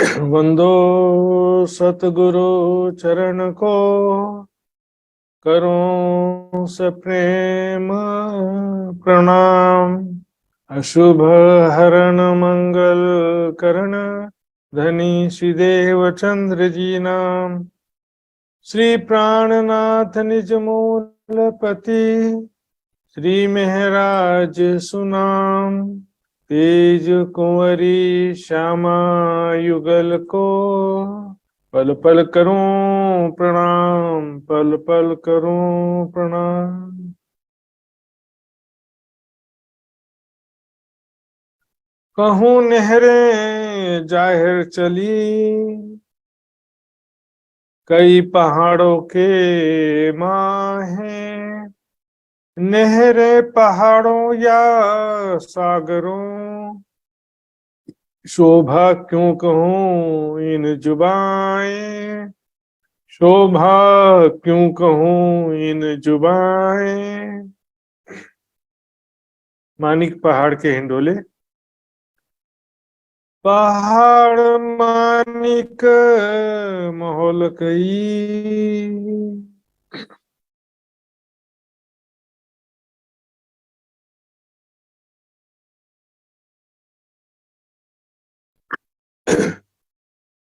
वंदो सतगुरु चरण को, करो सप्रेम प्रणाम। अशुभ हरण मंगल करण, धनी श्रीदेव चंद्र जी नाम। श्री प्राणनाथ निज मूल पति, श्री महराज सुनाम। तेज कुंवरी श्यामा युगल को, पल पल करूं प्रणाम, पल पल करूं प्रणाम। कहूं नहरें जाहिर चली, कई पहाड़ों के माहे। नहरें पहाड़ों या सागरों, शोभा क्यों कहूं इन जुबाएं। शोभा क्यों कहूं इन जुबाएं। मानिक पहाड़ के हिंडोले। पहाड़ मानिक महोल कई,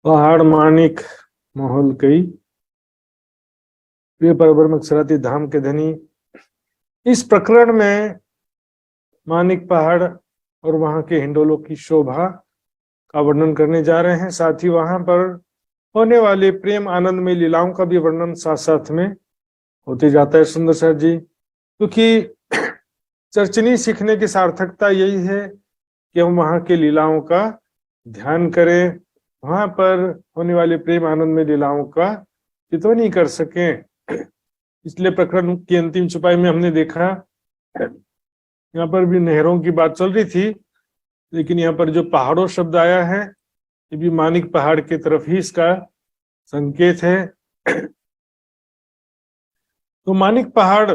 पहाड़ मानिक महोल कई, प्रिय परब्रह्म अक्षराती धाम के धनी। इस प्रकरण में मानिक पहाड़ और वहां के हिंडोलों की शोभा का वर्णन करने जा रहे हैं। साथ ही वहां पर होने वाले प्रेम आनंद में लीलाओं का भी वर्णन साथ साथ में होते जाता है सुंदर सर जी। क्योंकि चर्चनी सीखने की सार्थकता यही है कि हम वहां के लीलाओं का ध्यान करें, वहां पर होने वाले प्रेम आनंद में लीलाओं का चित्वन ही कर सकें। इसलिए प्रकरण की अंतिम चौपाई में हमने देखा, यहाँ पर भी नहरों की बात चल रही थी, लेकिन यहाँ पर जो पहाड़ों शब्द आया है ये भी मानिक पहाड़ की तरफ ही इसका संकेत है। तो मानिक पहाड़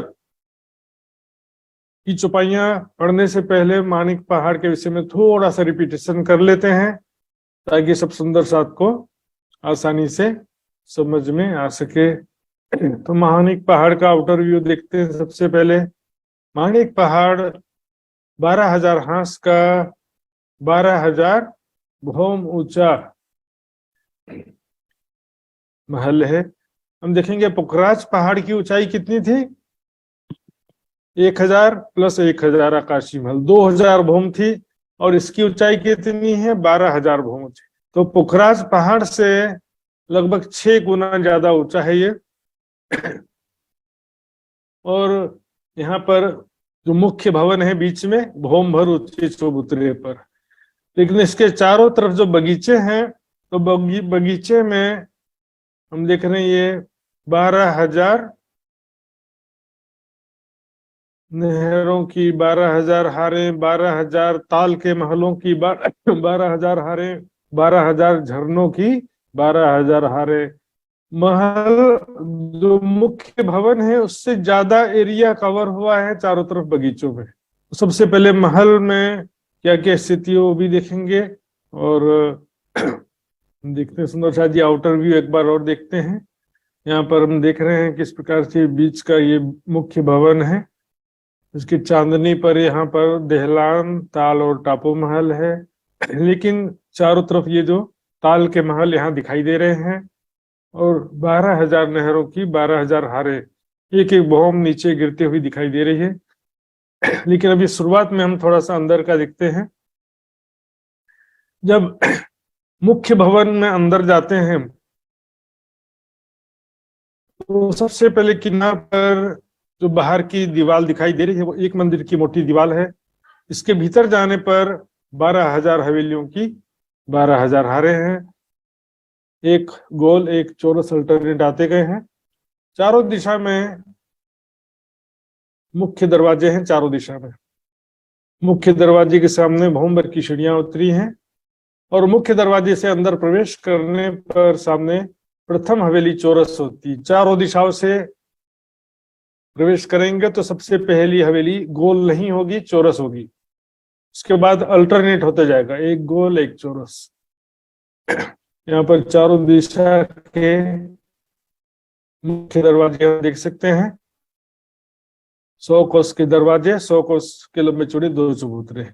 की चौपाइयां पढ़ने से पहले मानिक पहाड़ के विषय में थोड़ा सा रिपीटेशन कर लेते हैं, ताकि सब सुंदर साथ को आसानी से समझ में आ सके। तो मानिक पहाड़ का आउटर व्यू देखते हैं। सबसे पहले मानिक पहाड़ 12,000 हांस का 12,000 भौम ऊंचा महल है। हम देखेंगे पुखराज पहाड़ की ऊंचाई कितनी थी, 1,000 + 1,000 आकाशीय महल 2,000 भौम थी, और इसकी ऊंचाई कितनी है, 12,000 भौम थी। तो पुखराज पहाड़ से लगभग 6 गुना ज्यादा ऊंचा है ये। और यहाँ पर जो मुख्य भवन है बीच में, भौम भर ऊंचे चबूतरे पर। लेकिन इसके चारों तरफ जो बगीचे हैं, तो बगीचे में हम देख रहे हैं ये 12,000 नहरों की 12,000 हारें, 12,000 ताल के महलों की 12,000 हारें, 12,000 झरनों की 12,000 हारें। महल जो मुख्य भवन है उससे ज्यादा एरिया कवर हुआ है चारों तरफ बगीचों में। सबसे पहले महल में क्या क्या स्थिति है वो भी देखेंगे, और देखते हैं सुंदर शाह जी आउटर व्यू एक बार और देखते हैं। यहाँ पर हम देख रहे हैं किस प्रकार से बीच का ये मुख्य भवन है। इसकी चांदनी पर यहाँ पर देहलान, ताल और टापू महल है। लेकिन चारों तरफ ये जो ताल के महल यहाँ दिखाई दे रहे हैं, और 12,000 नहरों की 12,000 हारे एक एक भौम नीचे गिरते हुए दिखाई दे रही है। लेकिन अभी शुरुआत में हम थोड़ा सा अंदर का देखते हैं। जब मुख्य भवन में अंदर जाते हैं तो सबसे पहले किनार पर जो बाहर की दीवार दिखाई दे रही है वो एक मंदिर की मोटी दीवार है। इसके भीतर जाने पर 12,000 हवेलियों की 12,000 हारे हैं। एक गोल एक चौरस अल्टरनेट आते गए हैं। चारों दिशा में मुख्य दरवाजे हैं। चारों दिशा में मुख्य दरवाजे के सामने भौमभर की सीढ़ियां उतरी हैं, और मुख्य दरवाजे से अंदर प्रवेश करने पर सामने प्रथम हवेली चौरस होती। चारों दिशाओं से प्रवेश करेंगे तो सबसे पहली हवेली गोल नहीं होगी, चौरस होगी। उसके बाद अल्टरनेट होते जाएगा, एक गोल एक चौरस। यहाँ पर चारों दिशा के मुख्य दरवाजे हम देख सकते हैं। 100 कोस के दरवाजे, 100 कोस के लंबे चौड़े 2 चबूतरे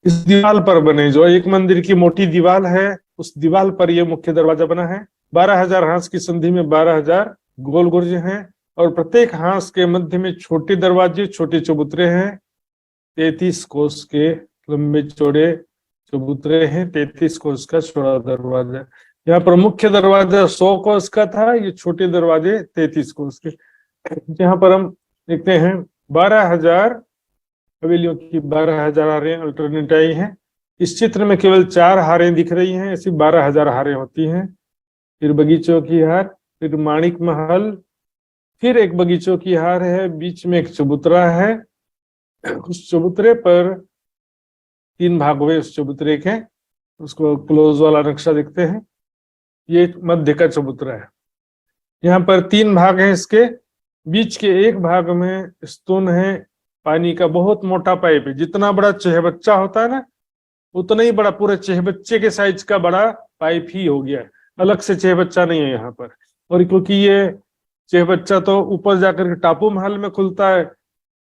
इस दीवार पर बने। जो एक मंदिर की मोटी दीवार है, उस दीवार पर यह मुख्य दरवाजा बना है। 12,000 हांस की संधि में 12,000 गोल गुर्ज हैं, और प्रत्येक हांस के मध्य में छोटे दरवाजे, छोटे चबूतरे हैं। 33 कोस के लंबे चौड़े चबूतरे हैं, 33 कोस का चौड़ा दरवाजा। यहाँ पर मुख्य दरवाजा 100 कोस का था, ये छोटे दरवाजे 33 कोस के। यहाँ पर हम देखते हैं 12,000 हवेलियों की 12,000 हारें अल्टरनेट आई हैं। इस चित्र में केवल 4 हारें दिख रही हैं, ऐसी 12,000 हारें होती हैं। फिर बगीचों की हार, फिर माणिक महल, फिर एक बगीचों की हार है, बीच में एक चबूतरा है। उस चबूतरे पर 3 भाग हुए उस चबूतरे के, उसको क्लोज वाला नक्शा देखते हैं। ये मध्य का चबूतरा है। यहाँ पर 3 भाग हैं इसके। बीच के एक भाग में स्तून है, पानी का बहुत मोटा पाइप है। जितना बड़ा चेहबच्चा होता है ना, उतना ही बड़ा, पूरे चेहबच्चे के साइज का बड़ा पाइप ही हो गया है। अलग से चेहबच्चा नहीं है यहाँ पर। और क्योंकि ये चेहबच्चा तो ऊपर जाकर के टापू महल में खुलता है,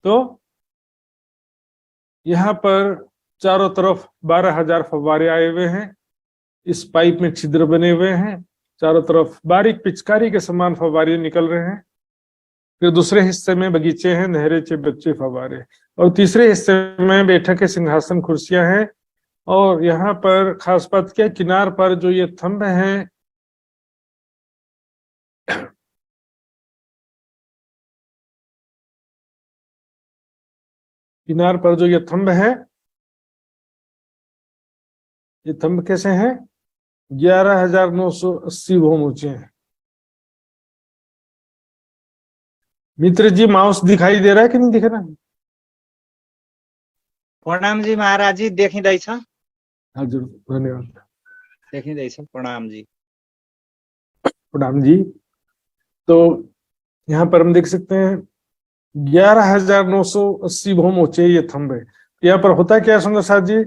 तो यहाँ पर चारों तरफ 12,000 फव्वारे आए हुए हैं। इस पाइप में छिद्र बने हुए हैं, चारों तरफ बारीक पिचकारी के समान फव्वारे निकल रहे हैं। फिर दूसरे हिस्से में बगीचे हैं, नहरे, चेहबच्चे, फव्वारे। और तीसरे हिस्से में बैठक के सिंहासन, कुर्सियां हैं। और यहाँ पर खास बात क्या, किनार पर जो ये थंब हैं, किनार पर जो ये थंब है, ये थंब कैसे हैं? 11,980 भूम ऊंचे हैं। मित्र जी, माउस दिखाई दे रहा है कि नहीं दिख रहा? प्रणाम जी महाराज जी, देखिँदैछ। हजुर, धन्यवाद। देखिँदैछ, प्रणाम जी। प्रणाम जी। तो यहाँ पर हम देख सकते हैं 11,980 भूम ऊंचे ये थंब है। यहाँ पर होता क्या है सुंदर साथ जी,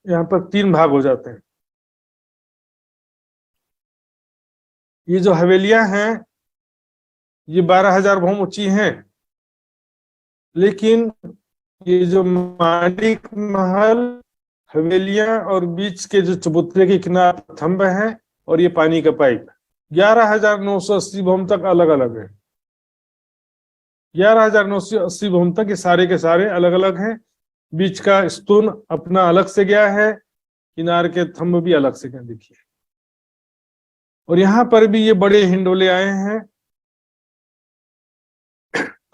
यहाँ पर 3 भाग हो जाते हैं। ये जो हवेलियां हैं, ये 12,000 भूम ऊंची हैं, लेकिन ये जो माणिक महल, हवेलियां और बीच के जो चबूतरे के किनारे थंब है और ये पानी का पाइप, 11,980 भूम तक अलग अलग है। 11,980 भूम तक ये सारे के सारे अलग अलग हैं। बीच का स्तून अपना अलग से गया है, किनार के थंब भी अलग से गए, देखिए। और यहाँ पर भी ये बड़े हिंडोले आए हैं।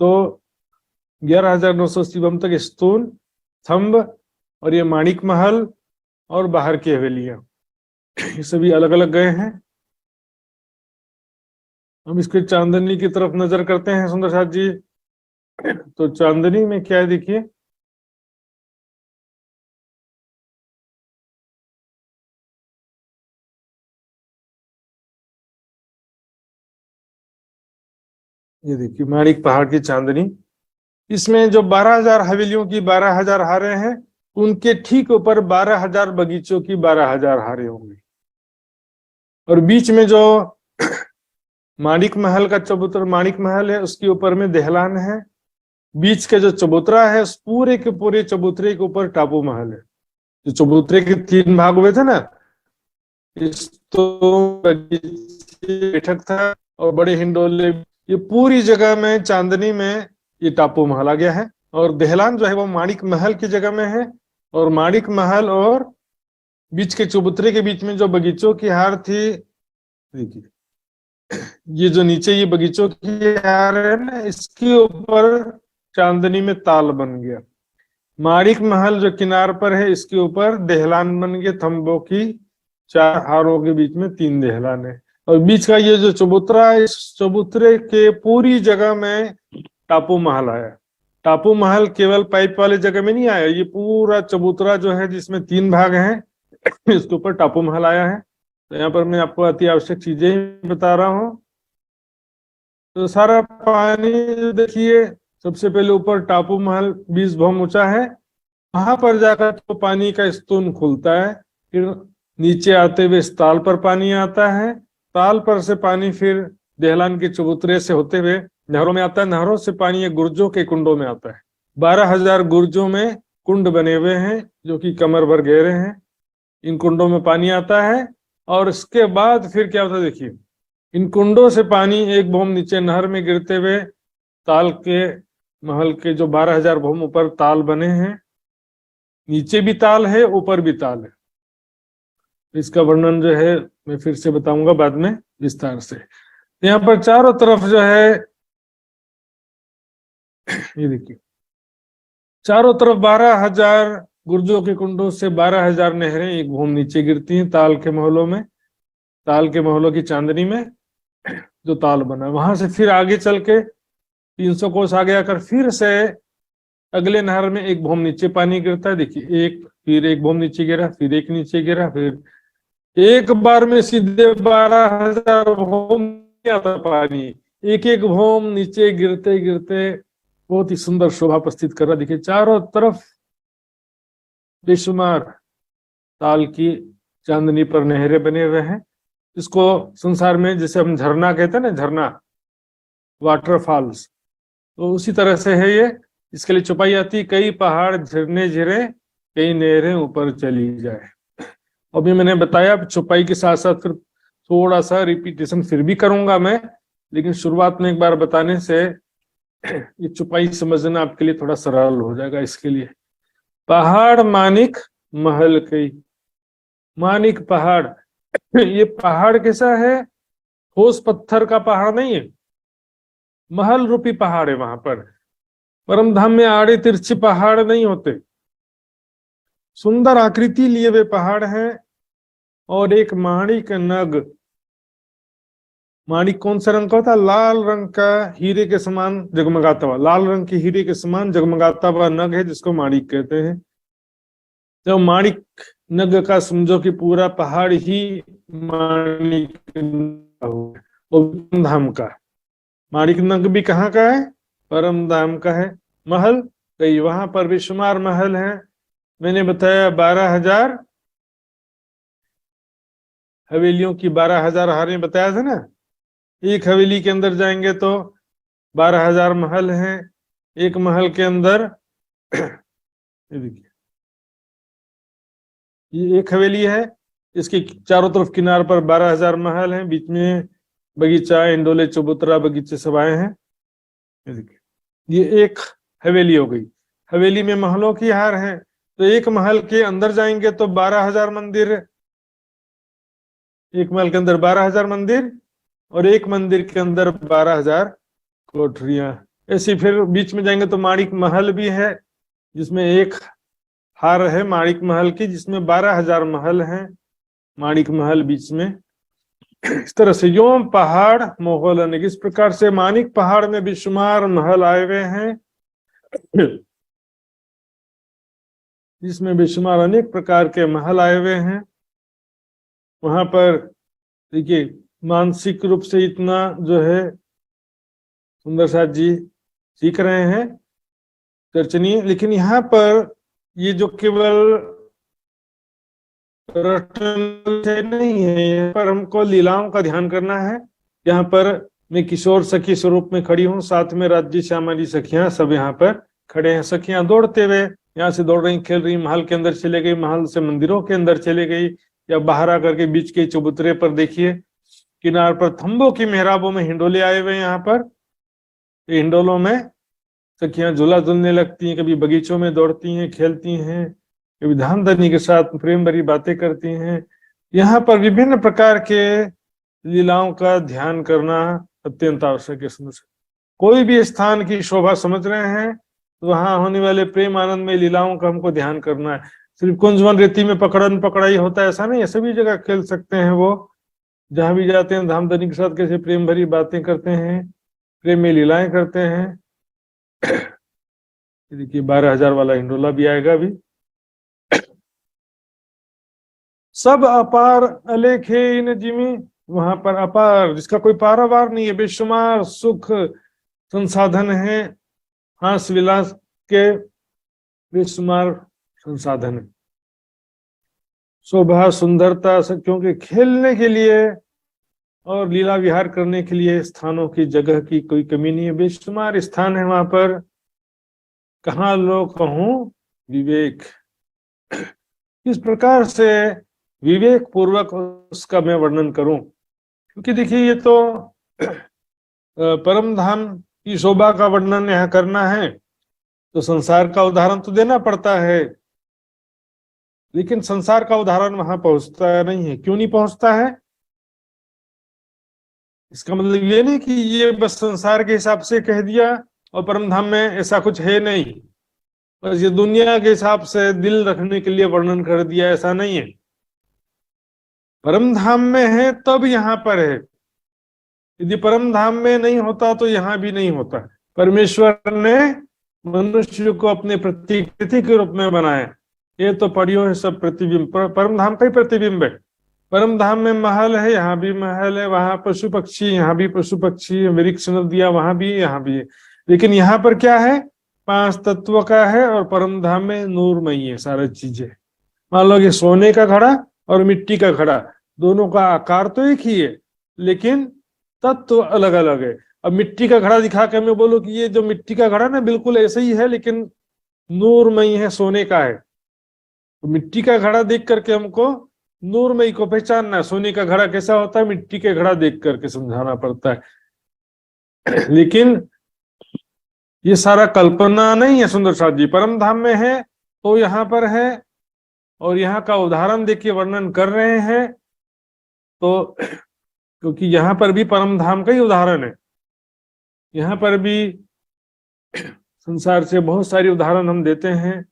तो 11,980 भूम तक स्तून, थंब, और ये माणिक महल और बाहर की हवेलियां, ये सभी अलग अलग गए हैं। हम इसके चांदनी की तरफ नजर करते हैं सुंदर साथ जी। तो चांदनी में क्या है, देखिए। ये देखिए माणिक पहाड़ की चांदनी। इसमें जो 12,000 हवेलियों की 12,000 हारें हैं, उनके ठीक ऊपर 12,000 बगीचों की 12,000 हारें होंगी। और बीच में जो माणिक महल का चबूतरा, माणिक महल है, उसके ऊपर में दहलान है। बीच के जो चबूतरा है, उस पूरे के पूरे चबूतरे के ऊपर टापू महल है। जो चबूतरे के 3 भाग हुए थे ना, इस तो बगीचे, बैठक था और बड़े हिंडोले, ये पूरी जगह में चांदनी में ये टापू महल आ गया है। और दहलान जो है वो माणिक महल की जगह में है। और माणिक महल और बीच के चबूतरे के बीच में जो बगीचों की हार थी, देखिए ये जो नीचे ये बगीचों की हार है ना, इसके ऊपर चांदनी में ताल बन गया। माणिक महल जो किनार पर है, इसके ऊपर दहलान बन गए, थंबों की 4 हारों के बीच में 3 दहलान है। और बीच का ये जो चबूतरा है, इस चबूतरे के पूरी जगह में टापू महल आया। टापू महल केवल पाइप वाले जगह में नहीं आया, ये पूरा चबूतरा जो है, जिसमें 3 भाग हैं, इसके ऊपर टापू महल आया है। तो यहाँ पर मैं आपको अति आवश्यक चीजें ही बता रहा हूँ। तो सारा पानी देखिए, सबसे पहले ऊपर टापू महल 20 भूम ऊंचा है, वहां पर जाकर तो पानी का स्तून खुलता है। फिर नीचे आते हुए इस ताल पर पानी आता है, ताल पर से पानी फिर देहलान के चबूतरे से होते हुए नहरों में आता है, नहरों से पानी ये गुर्जों के कुंडों में आता है। 12,000 गुर्जों में कुंड बने हुए हैं जो कि कमर भर गहरे हैं। इन कुंडों में पानी आता है और इसके बाद फिर क्या होता है देखिए, इन कुंडों से पानी एक भूम नीचे नहर में गिरते हुए ताल के महल के जो 12,000 भूम ऊपर ताल बने हैं, नीचे भी ताल है ऊपर भी ताल है। इसका वर्णन जो है मैं फिर से बताऊंगा बाद में विस्तार से। यहाँ पर चारों तरफ जो है ये देखिए, चारों तरफ 12,000 गुर्जों के कुंडों से 12,000 नहरें एक भूम नीचे गिरती हैं ताल के महलों में, ताल के महलों की चांदनी में जो ताल बना। वहां से फिर आगे चल के 300 कोस आगे आकर फिर से अगले नहर में एक भूम नीचे पानी गिरता है। देखिए एक, फिर एक भूम नीचे गिरा, फिर एक नीचे गिरा, फिर एक बार में सीधे 12,000 भूम आता पानी, एक एक भूम नीचे गिरते गिरते बहुत ही सुंदर शोभा प्रस्तुत कर रहा। देखिए चारों तरफ बेशुमार ताल की चांदनी पर नहरें बने हुए हैं। इसको संसार में जैसे हम झरना कहते हैं ना, झरना, वाटरफॉल्स, तो उसी तरह से है ये। इसके लिए चौपाई आती, कई पहाड़ झरने झिरे, कई नहरें ऊपर चली जाए। अभी मैंने बताया चौपाई के साथ साथ फिर थोड़ा सा रिपीटेशन फिर भी करूंगा मैं, लेकिन शुरुआत में एक बार बताने से ये चौपाई समझना आपके लिए थोड़ा सरल हो जाएगा। इसके लिए पहाड़ मानिक महल कई, मानिक पहाड़, ये पहाड़ कैसा है, ठोस पत्थर का पहाड़ नहीं है, महल रूपी पहाड़ है। वहां पर परम धाम में आड़े तिरछे पहाड़ नहीं होते, सुंदर आकृति लिए हुए पहाड़ हैं। और एक माणिक नग, माणिक कौन सा रंग का होता है, लाल रंग का, हीरे के समान जगमगाता हुआ, लाल रंग के हीरे के समान जगमगाता हुआ नग है जिसको माणिक कहते हैं। जब माणिक नग का समझो कि पूरा पहाड़ ही माणिक परम धाम का, माणिक नग भी कहाँ का है, परम धाम का है। महल कई, वहां पर बेशुमार महल है। मैंने बताया 12,000 हवेलियों की 12,000 हारें बताया था ना। एक हवेली के अंदर जाएंगे तो 12,000 महल हैं। एक महल के अंदर ये देखिए, ये एक हवेली है, इसके चारों तरफ किनार पर 12,000 महल हैं, बीच में बगीचा, इंडोले, चबूतरा, बगीचे सब आए हैं। ये देखिए, ये एक हवेली हो गई। हवेली में महलों की हार है, तो एक महल के अंदर जाएंगे तो 12,000 मंदिर, एक महल के अंदर 12,000 मंदिर, और एक मंदिर के अंदर 12,000 कोठरियां। ऐसे फिर बीच में जाएंगे तो माणिक महल भी है, जिसमें एक हार है माणिक महल की, जिसमें 12,000 महल हैं, माणिक महल बीच में। इस तरह से योम पहाड़ मोहल अनेक, इस प्रकार से माणिक पहाड़ में बेशुमार महल आए हुए हैं, जिसमें बेशुमार अनेक प्रकार के महल आए हुए हैं। वहां पर देखिए मानसिक रूप से इतना जो है सुंदर साथ जी सीख रहे हैं, चर्चनीय। लेकिन यहाँ पर ये जो केवल रटन से नहीं है, यहाँ पर हमको लीलाओं का ध्यान करना है। यहाँ पर मैं किशोर सखी स्वरूप में खड़ी हूँ, साथ में राज्य श्यामा जी सखियां सब यहाँ पर खड़े हैं। सखियां दौड़ते हुए यहाँ से दौड़ रही, खेल रही, महल के अंदर चले गई, महल से मंदिरों के अंदर चले गई, या बाहर आकर के बीच के चबूतरे पर देखिए किनार पर थंबों की मेहराबों में हिंडोले आए हुए। यहाँ पर हिंडोलों में सखियां झूला झूलने लगती हैं, कभी बगीचों में दौड़ती हैं, खेलती हैं, कभी धाम धनी के साथ प्रेम भरी बातें करती हैं। यहाँ पर विभिन्न प्रकार के लीलाओं का ध्यान करना अत्यंत आवश्यक है। कोई भी स्थान की शोभा समझ रहे हैं तो वहां होने वाले प्रेम आनंद में लीलाओं का हमको ध्यान करना है। सिर्फ कुंजवन रेती में पकड़न पकड़ाई होता है ऐसा नहीं है, सभी जगह खेल सकते हैं। वो जहां भी जाते हैं धाम धनी के साथ कैसे प्रेम भरी बातें करते हैं, प्रेम में लीलाएं करते हैं। देखिए 12,000 वाला हिंडोला भी आएगा अभी। सब अपार अलेखे इन जिमी, वहां पर अपार जिसका कोई पारावार नहीं है, बेशुमार सुख संसाधन है, हास विलास के बेशुमार संसाधन है। शोभा सुंदरता सखियों के खेलने के लिए और लीला विहार करने के लिए स्थानों की जगह की कोई कमी नहीं है, बेशुमार स्थान है वहां पर। कहाँ लो कहूं विवेक, किस प्रकार से विवेक पूर्वक उसका मैं वर्णन करूं, क्योंकि देखिए ये तो परम धाम की शोभा का वर्णन यहाँ करना है तो संसार का उदाहरण तो देना पड़ता है, लेकिन संसार का उदाहरण वहां पहुंचता नहीं है। क्यों नहीं पहुंचता है? इसका मतलब ये नहीं कि ये बस संसार के हिसाब से कह दिया और परम धाम में ऐसा कुछ है नहीं, बस ये दुनिया के हिसाब से दिल रखने के लिए वर्णन कर दिया, ऐसा नहीं है। परम धाम में है तब यहाँ पर है, यदि परम धाम में नहीं होता तो यहाँ भी नहीं होता। परमेश्वर ने मनुष्य को अपने प्रतिकृति के रूप में बनाया, ये तो पढ़ियो है सब प्रतिबिंब, परम धाम का ही प्रतिबिंब है। परम धाम में महल है, यहाँ भी महल है, वहां पशु पक्षी, यहाँ भी पशु पक्षी, वृक्ष नदियां वहां भी है, यहाँ भी है। लेकिन यहाँ पर क्या है? 5 तत्व का है, और परम धाम में नूरमयी है सारी चीजें। मान लो कि सोने का घड़ा और मिट्टी का घड़ा, दोनों का आकार तो एक ही है लेकिन तत्व अलग अलग है। अब मिट्टी का घड़ा दिखा के मैं बोलूं कि ये जो मिट्टी का घड़ा ना बिल्कुल ऐसे ही है लेकिन नूरमयी है, सोने का है, तो मिट्टी का घड़ा देख करके हमको नूरमयी को पहचानना है। सोने का घड़ा कैसा होता है, मिट्टी के घड़ा देख करके समझाना पड़ता है। लेकिन ये सारा कल्पना नहीं है सुंदर साथ जी, परम धाम में है तो यहाँ पर है, और यहाँ का उदाहरण देखिए वर्णन कर रहे हैं तो, क्योंकि यहाँ पर भी परम धाम का ही उदाहरण है। यहाँ पर भी संसार से बहुत सारी उदाहरण हम देते हैं।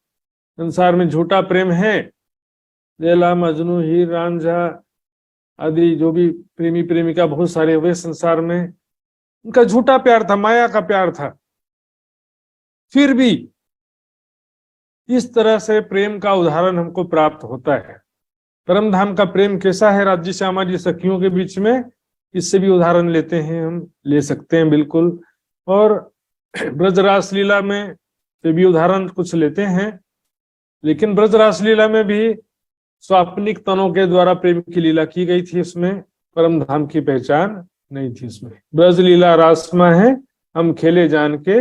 संसार में झूठा प्रेम है, लैला मजनू हीर रांझा आदि जो भी प्रेमी प्रेमिका बहुत सारे हुए संसार में, उनका झूठा प्यार था, माया का प्यार था। फिर भी इस तरह से प्रेम का उदाहरण हमको प्राप्त होता है। परम धाम का प्रेम कैसा है राज्य श्यामा जी सखियों के बीच में, इससे भी उदाहरण लेते हैं, हम ले सकते हैं बिल्कुल। और ब्रज रास लीला में से भी उदाहरण कुछ लेते हैं, लेकिन ब्रज रास लीला में भी स्वाप्निक तनों के द्वारा प्रेम की लीला की गई थी, उसमें परम धाम की पहचान नहीं थी। उसमें ब्रज लीला रासमा है हम खेले जान के।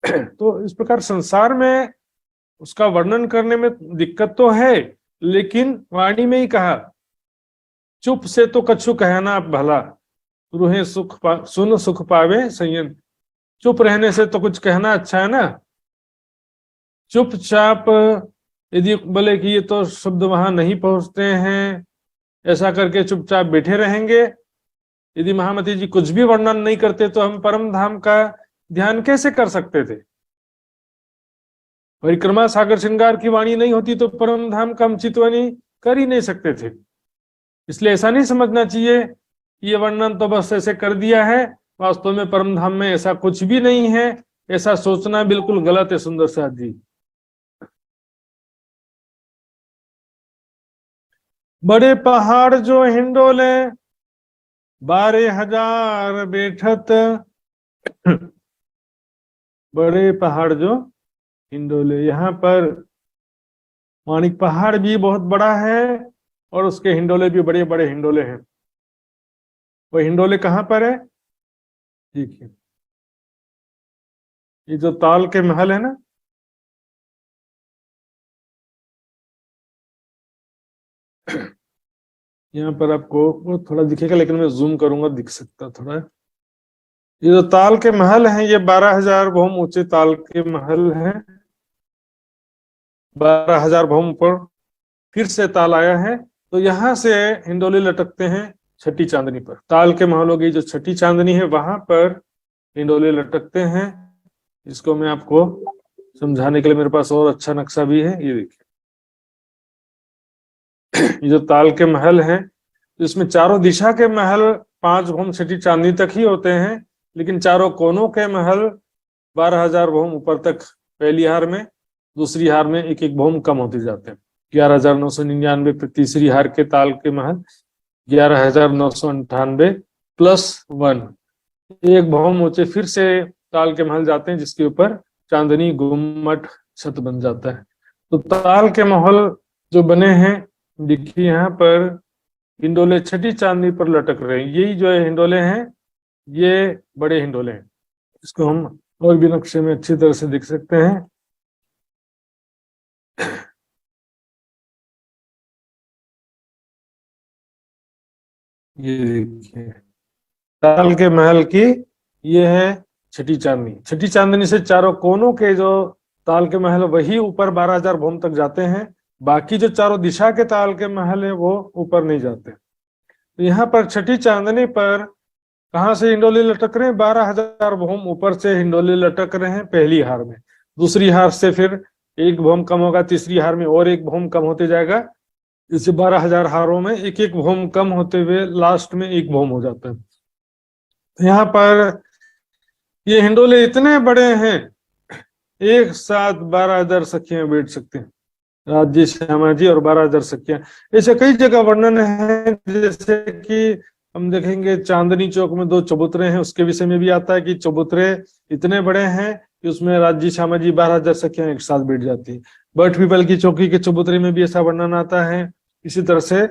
तो इस प्रकार संसार में उसका वर्णन करने में दिक्कत तो है, लेकिन वाणी में ही कहा, चुप से तो कछु कहना भला, रूहे सुन सुख पावे संयम। चुप रहने से तो कुछ कहना अच्छा है ना। चुपचाप यदि बोले कि ये तो शब्द वहां नहीं पहुंचते हैं, ऐसा करके चुपचाप बैठे रहेंगे, यदि महामती जी कुछ भी वर्णन नहीं करते तो हम परम धाम का ध्यान कैसे कर सकते थे? परिक्रमा सागर श्रृंगार की वाणी नहीं होती तो परम धाम का हम चितवनी कर ही नहीं सकते थे। इसलिए ऐसा नहीं समझना चाहिए ये वर्णन तो बस ऐसे कर दिया है, वास्तव में परम धाम में ऐसा कुछ भी नहीं है, ऐसा सोचना बिल्कुल गलत है सुंदर साथ जी। बड़े पहाड़ जो हिंडोले 12,000 बैठत, बड़े पहाड़ जो हिंडोले, यहाँ पर माणिक पहाड़ भी बहुत बड़ा है और उसके हिंडोले भी बड़े बड़े हिंडोले हैं। वो हिंडोले कहाँ पर है? ठीक है, ये जो ताल के महल है ना, यहाँ पर आपको वो थोड़ा दिखेगा, लेकिन मैं जूम करूंगा दिख सकता थोड़ा। ये जो ताल के महल हैं, ये 12,000 भौम ऊंचे ताल के महल हैं। 12,000 भौम पर फिर से ताल आया है, तो यहाँ से हिंडोले लटकते हैं छठी चांदनी पर। ताल के महलों की जो छठी चांदनी है वहां पर हिंडोले लटकते हैं। इसको मैं आपको समझाने के लिए मेरे पास और अच्छा नक्शा भी है, ये देखिए। ये जो ताल के महल हैं, इसमें चारों दिशा के महल 5 भौम छठी चांदनी तक ही होते हैं, लेकिन चारों कोनों के महल 12,000 भौम ऊपर तक पहली हार में, दूसरी हार में एक एक भौम कम होते जाते हैं। 11,999 पे तीसरी हार के ताल के महल, 11,998 +1, एक भौम ऊंचे फिर से ताल के महल जाते हैं, जिसके ऊपर चांदनी गुम्मट छत बन जाता है। तो ताल के महल जो बने हैं देखिए यहाँ पर हिंडोले छठी चांदनी पर लटक रहे हैं। यही जो है हिंडोले हैं, ये बड़े हिंडोले हैं। इसको हम और भी नक्शे में अच्छी तरह से देख सकते हैं। ये देखिए ताल के महल की ये है छठी चांदनी। छठी चांदनी से चारों कोनों के जो ताल के महल वही ऊपर 12,000 भौम तक जाते हैं। बाकी जो चारों दिशा के ताल के महल है वो ऊपर नहीं जाते। तो यहाँ पर छठी चांदनी पर कहाँ से हिंडोले लटक रहे हैं? 12,000 भौम ऊपर से हिंडोले लटक रहे हैं पहली हार में। दूसरी हार से फिर एक भौम कम होगा, तीसरी हार में और एक भौम कम होते जाएगा। इसे 12,000 हारों में एक एक भौम कम होते हुए लास्ट में एक भौम हो जाता है। यहाँ पर ये हिंडोले इतने बड़े हैं, एक साथ 12,000 सखियां बैठ सकते हैं। राज्य श्यामा जी और 12,000 सखियां, ऐसे कई जगह वर्णन है। जैसे कि हम देखेंगे चांदनी चौक में 2 चबूतरे हैं, उसके विषय में भी आता है कि चबूतरे इतने बड़े हैं कि उसमें राज्य श्यामा जी 12,000 सखियां एक साथ बैठ जाती है। बट पीपल की चौकी के चबूतरे में भी ऐसा वर्णन आता है। इसी तरह से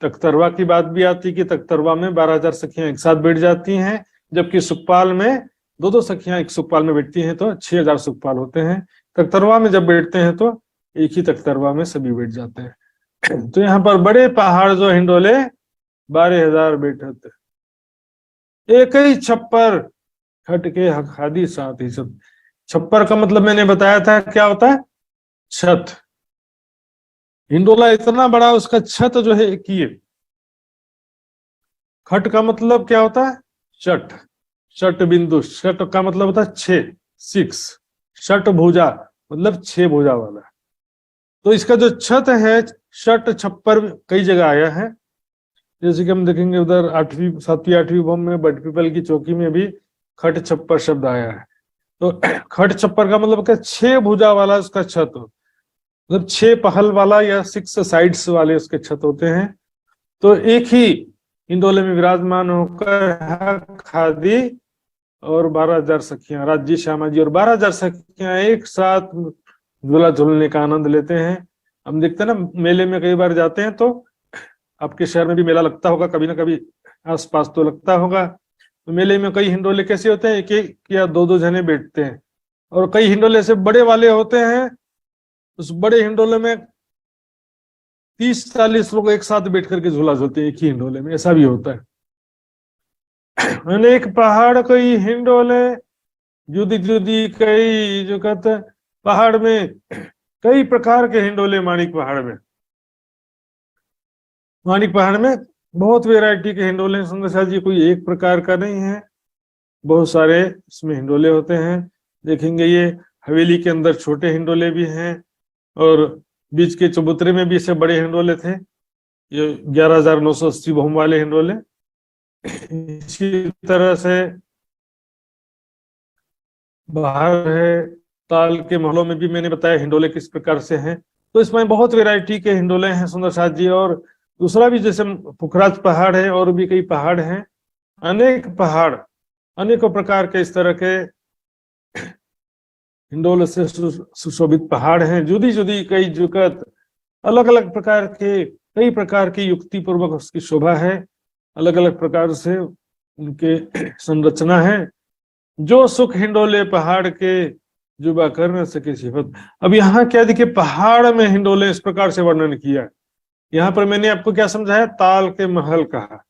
तख्तरवा की बात भी आती है कि तख्तरवा में 12,000 सखियां एक साथ बैठ जाती हैं, जबकि सुखपाल में 2-2 सखियां एक सुखपाल में बैठती हैं तो 6,000 सुखपाल होते हैं। तख्तरवा में जब बैठते हैं तो एक ही तख्तरवा में सभी बैठ जाते हैं। तो यहाँ पर बड़े पहाड़ जो हिंडोले 12,000 बैठते, एक ही छप्पर खट के खादी साथ ही सब। छप्पर का मतलब मैंने बताया था क्या होता है? छत। हिंडोला इतना बड़ा, उसका छत जो है एक ही है। खट का मतलब क्या होता है? षट। षट बिंदु, षट का मतलब होता है 6, 6। षट भुजा मतलब 6 भुजा वाला। तो इसका जो छत है, षट छप्पर कई जगह आया है। जैसे कि हम देखेंगे उधर 8वीं 7वीं 8वीं भौम में बटपीपल की चौकी में भी खट छप्पर शब्द आया है। तो खट छप्पर का मतलब क्या? 6 भुजा वाला उसका छत, मतलब 6 पहल वाला या 6 साइड्स वाले उसके छत होते हैं। तो एक ही हिंडोले में विराजमान होकर खादी और 12,000 सखियां, राज्य श्यामा जी और 12,000 सखियां एक साथ झूला झूलने का आनंद लेते हैं। हम देखते हैं ना, मेले में कई बार जाते हैं तो आपके शहर में भी मेला लगता होगा, कभी ना कभी आसपास तो लगता होगा। तो मेले में कई हिंडोले कैसे होते हैं? एक एक या 2-2 जने बैठते हैं, और कई हिंडोले से बड़े वाले होते हैं। उस बड़े हिंडोले में 30-40 लोग एक साथ बैठ करके झूला झूलते हैं एक ही हिंडोले में, ऐसा भी होता है। अनेक पहाड़ कई हिंडोले, जुदी जुदी कई, जो कहते हैं पहाड़ में कई प्रकार के हिंडोले। माणिक पहाड़ में बहुत वैरायटी के हिंडोले हैं सुंदर साथ जी, कोई एक प्रकार का नहीं है, बहुत सारे इसमें हिंडोले होते हैं। देखेंगे ये हवेली के अंदर छोटे हिंडोले भी हैं, और बीच के चबूतरे में भी ऐसे बड़े हिंडोले थे, ये 11,980 भौम वाले हिंडोले। इसी तरह से बाहर है ताल के महलों में भी मैंने बताया हिंडोले किस प्रकार से हैं। तो इसमें बहुत वैरायटी के हिंडोले हैं सुंदर साथ जी। और दूसरा भी जैसे पुखराज पहाड़ है, और भी कई पहाड़ हैं, अनेक पहाड़, अनेकों प्रकार के इस तरह के हिंडोले से सुशोभित पहाड़ हैं। जुदी जुदी कई जुगत, अलग अलग प्रकार के, कई प्रकार की युक्ति पूर्वक उसकी शोभा है, अलग अलग प्रकार से उनके संरचना है। जो सुख हिंडोले पहाड़ के जुबा कर न सके सिफत। अब यहाँ क्या देखिए, पहाड़ में हिंडोले इस प्रकार से वर्णन किया। यहाँ पर मैंने आपको क्या समझाया? ताल के महल कहा,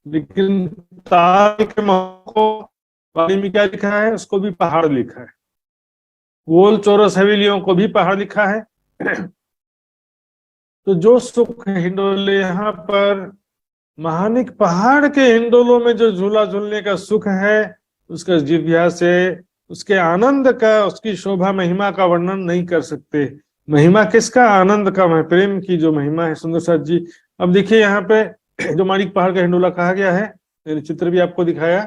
लेकिन ताल के महल को वाणी में क्या लिखा है? उसको भी पहाड़ लिखा है। गोल चौरस हवेलियों को भी पहाड़ लिखा है। तो जो सुख हिंडोले यहाँ पर महानिक पहाड़ के हिंडोलों में जो झूला झूलने का सुख है, उसका जिह्वा से, उसके आनंद का, उसकी शोभा महिमा का वर्णन नहीं कर सकते। महिमा किसका? आनंद का, प्रेम की जो महिमा है सुंदर साथ जी। अब देखिए यहाँ पे जो माणिक पहाड़ का हिंडोला कहा गया है, मैंने चित्र भी आपको दिखाया।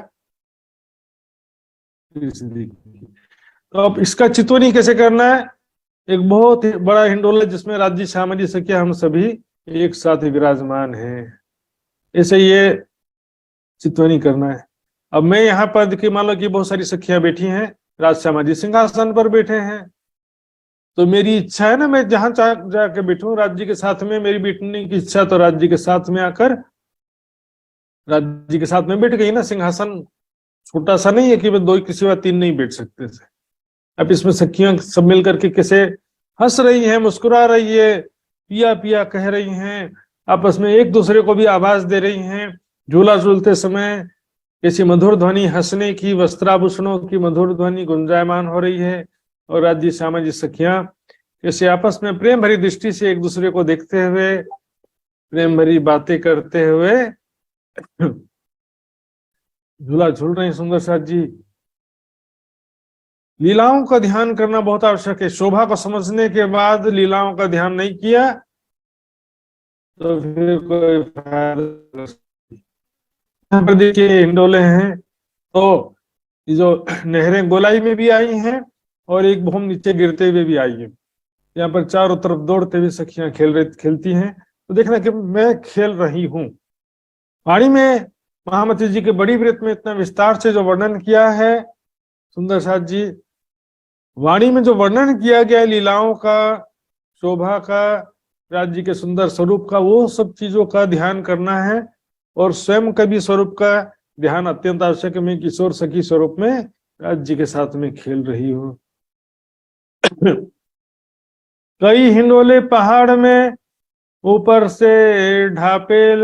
तो अब इसका चित्वनी कैसे करना है? एक बहुत बड़ा हिंडोला जिसमें राज्य श्यामा जी सखिया हम सभी एक साथ विराजमान हैं, ऐसे ये चित्वनी करना है। अब मैं यहाँ पर देखिए, मान लो कि बहुत सारी सखियां बैठी हैं, राज श्यामा जी सिंहासन पर बैठे हैं, तो मेरी इच्छा है ना, मैं जहां जाके बैठूं राज्य के साथ में, मेरी बैठने की इच्छा तो राज्य के साथ में आकर राज्य के साथ में बैठ गई ना। सिंहासन छोटा सा नहीं है कि मैं दो किसी बात तीन नहीं बैठ सकते थे। अब इसमें सखियां सब मिल करके कैसे हंस रही हैं, मुस्कुरा रही है, पिया पिया कह रही हैं, आपस में एक दूसरे को भी आवाज दे रही हैं। झूला झूलते समय कैसी मधुर ध्वनि हंसने की, वस्त्राभूषणों की मधुर ध्वनि गुंजायमान हो रही है। और राज्य श्यामा जी सखियां कैसे आपस में प्रेम भरी दृष्टि से एक दूसरे को देखते हुए, प्रेम भरी बातें करते हुए झूला झूल रहे हैं। सुंदर साथ जी, लीलाओं का ध्यान करना बहुत आवश्यक है। शोभा को समझने के बाद लीलाओं का ध्यान नहीं किया तो फिर कोई फायदा। यहाँ पर देखिए हिंडोले हैं, तो ये जो नहरें गोलाई में भी आई हैं और एक भूम नीचे गिरते हुए भी आई है। यहाँ पर चारों तरफ दौड़ते हुए सखियां खेलती हैं। तो देखना कि मैं खेल रही हूं। वाणी में महामती जी के बड़ी व्रत में इतना विस्तार से जो वर्णन किया है सुंदर साथ जी, वाणी में जो वर्णन किया गया है लीलाओं का, शोभा का, राज्य के सुंदर स्वरूप का, वो सब चीजों का ध्यान करना है। और स्वयं का भी स्वरूप का ध्यान अत्यंत आवश्यक है। मैं किशोर सखी स्वरूप में राज्य के साथ में खेल रही हूँ। कई हिंडोले पहाड़ में ऊपर से ढपे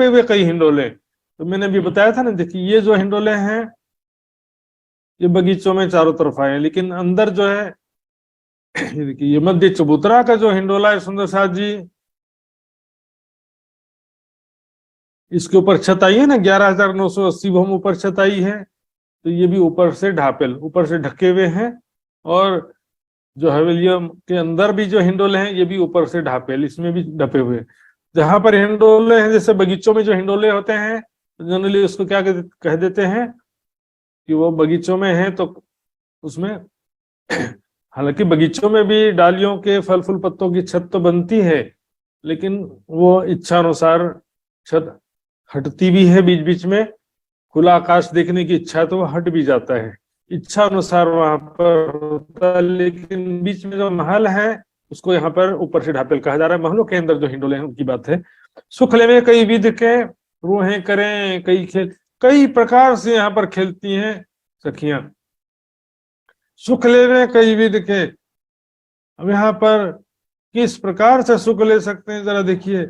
हुए कई हिंडोले। तो मैंने भी बताया था ना, देखिए ये जो हिंडोले हैं ये बगीचों में चारों तरफ आए हैं, लेकिन अंदर जो है देखिए ये मध्य चबूतरा का जो हिंडोला है सुंदर साथ जी, इसके ऊपर छत आई है ना, 11,980 भूम ऊपर छत आई है। तो ये भी ऊपर से ढापेल, ऊपर से ढके हुए हैं। और जो हवेलियों के अंदर भी जो हिंडोले हैं ये भी ऊपर से ढापेल, इसमें भी ढपे हुए। जहां पर हिंडोले हैं, जैसे बगीचों में जो हिंडोले होते हैं, जनरली उसको क्या कह देते हैं कि वो बगीचों में है। तो उसमें हालांकि बगीचों में भी डालियों के फल फूल पत्तों की छत तो बनती है, लेकिन वो इच्छा अनुसार छत हटती भी है। बीच बीच में खुला आकाश देखने की इच्छा तो वो हट भी जाता है, इच्छा अनुसार वहां पर होता है। लेकिन बीच में जो महल है उसको यहाँ पर ऊपर से ढापेल कहा जा रहा है। महलों के अंदर जो हिंडोले हैं उनकी बात है। सुखले में कई विध के रूहें करें कई खेल, कई प्रकार से यहाँ पर खेलती हैं सखियां। सुख ले में कई विध के, अब यहाँ पर किस प्रकार से सुख ले सकते हैं जरा देखिए।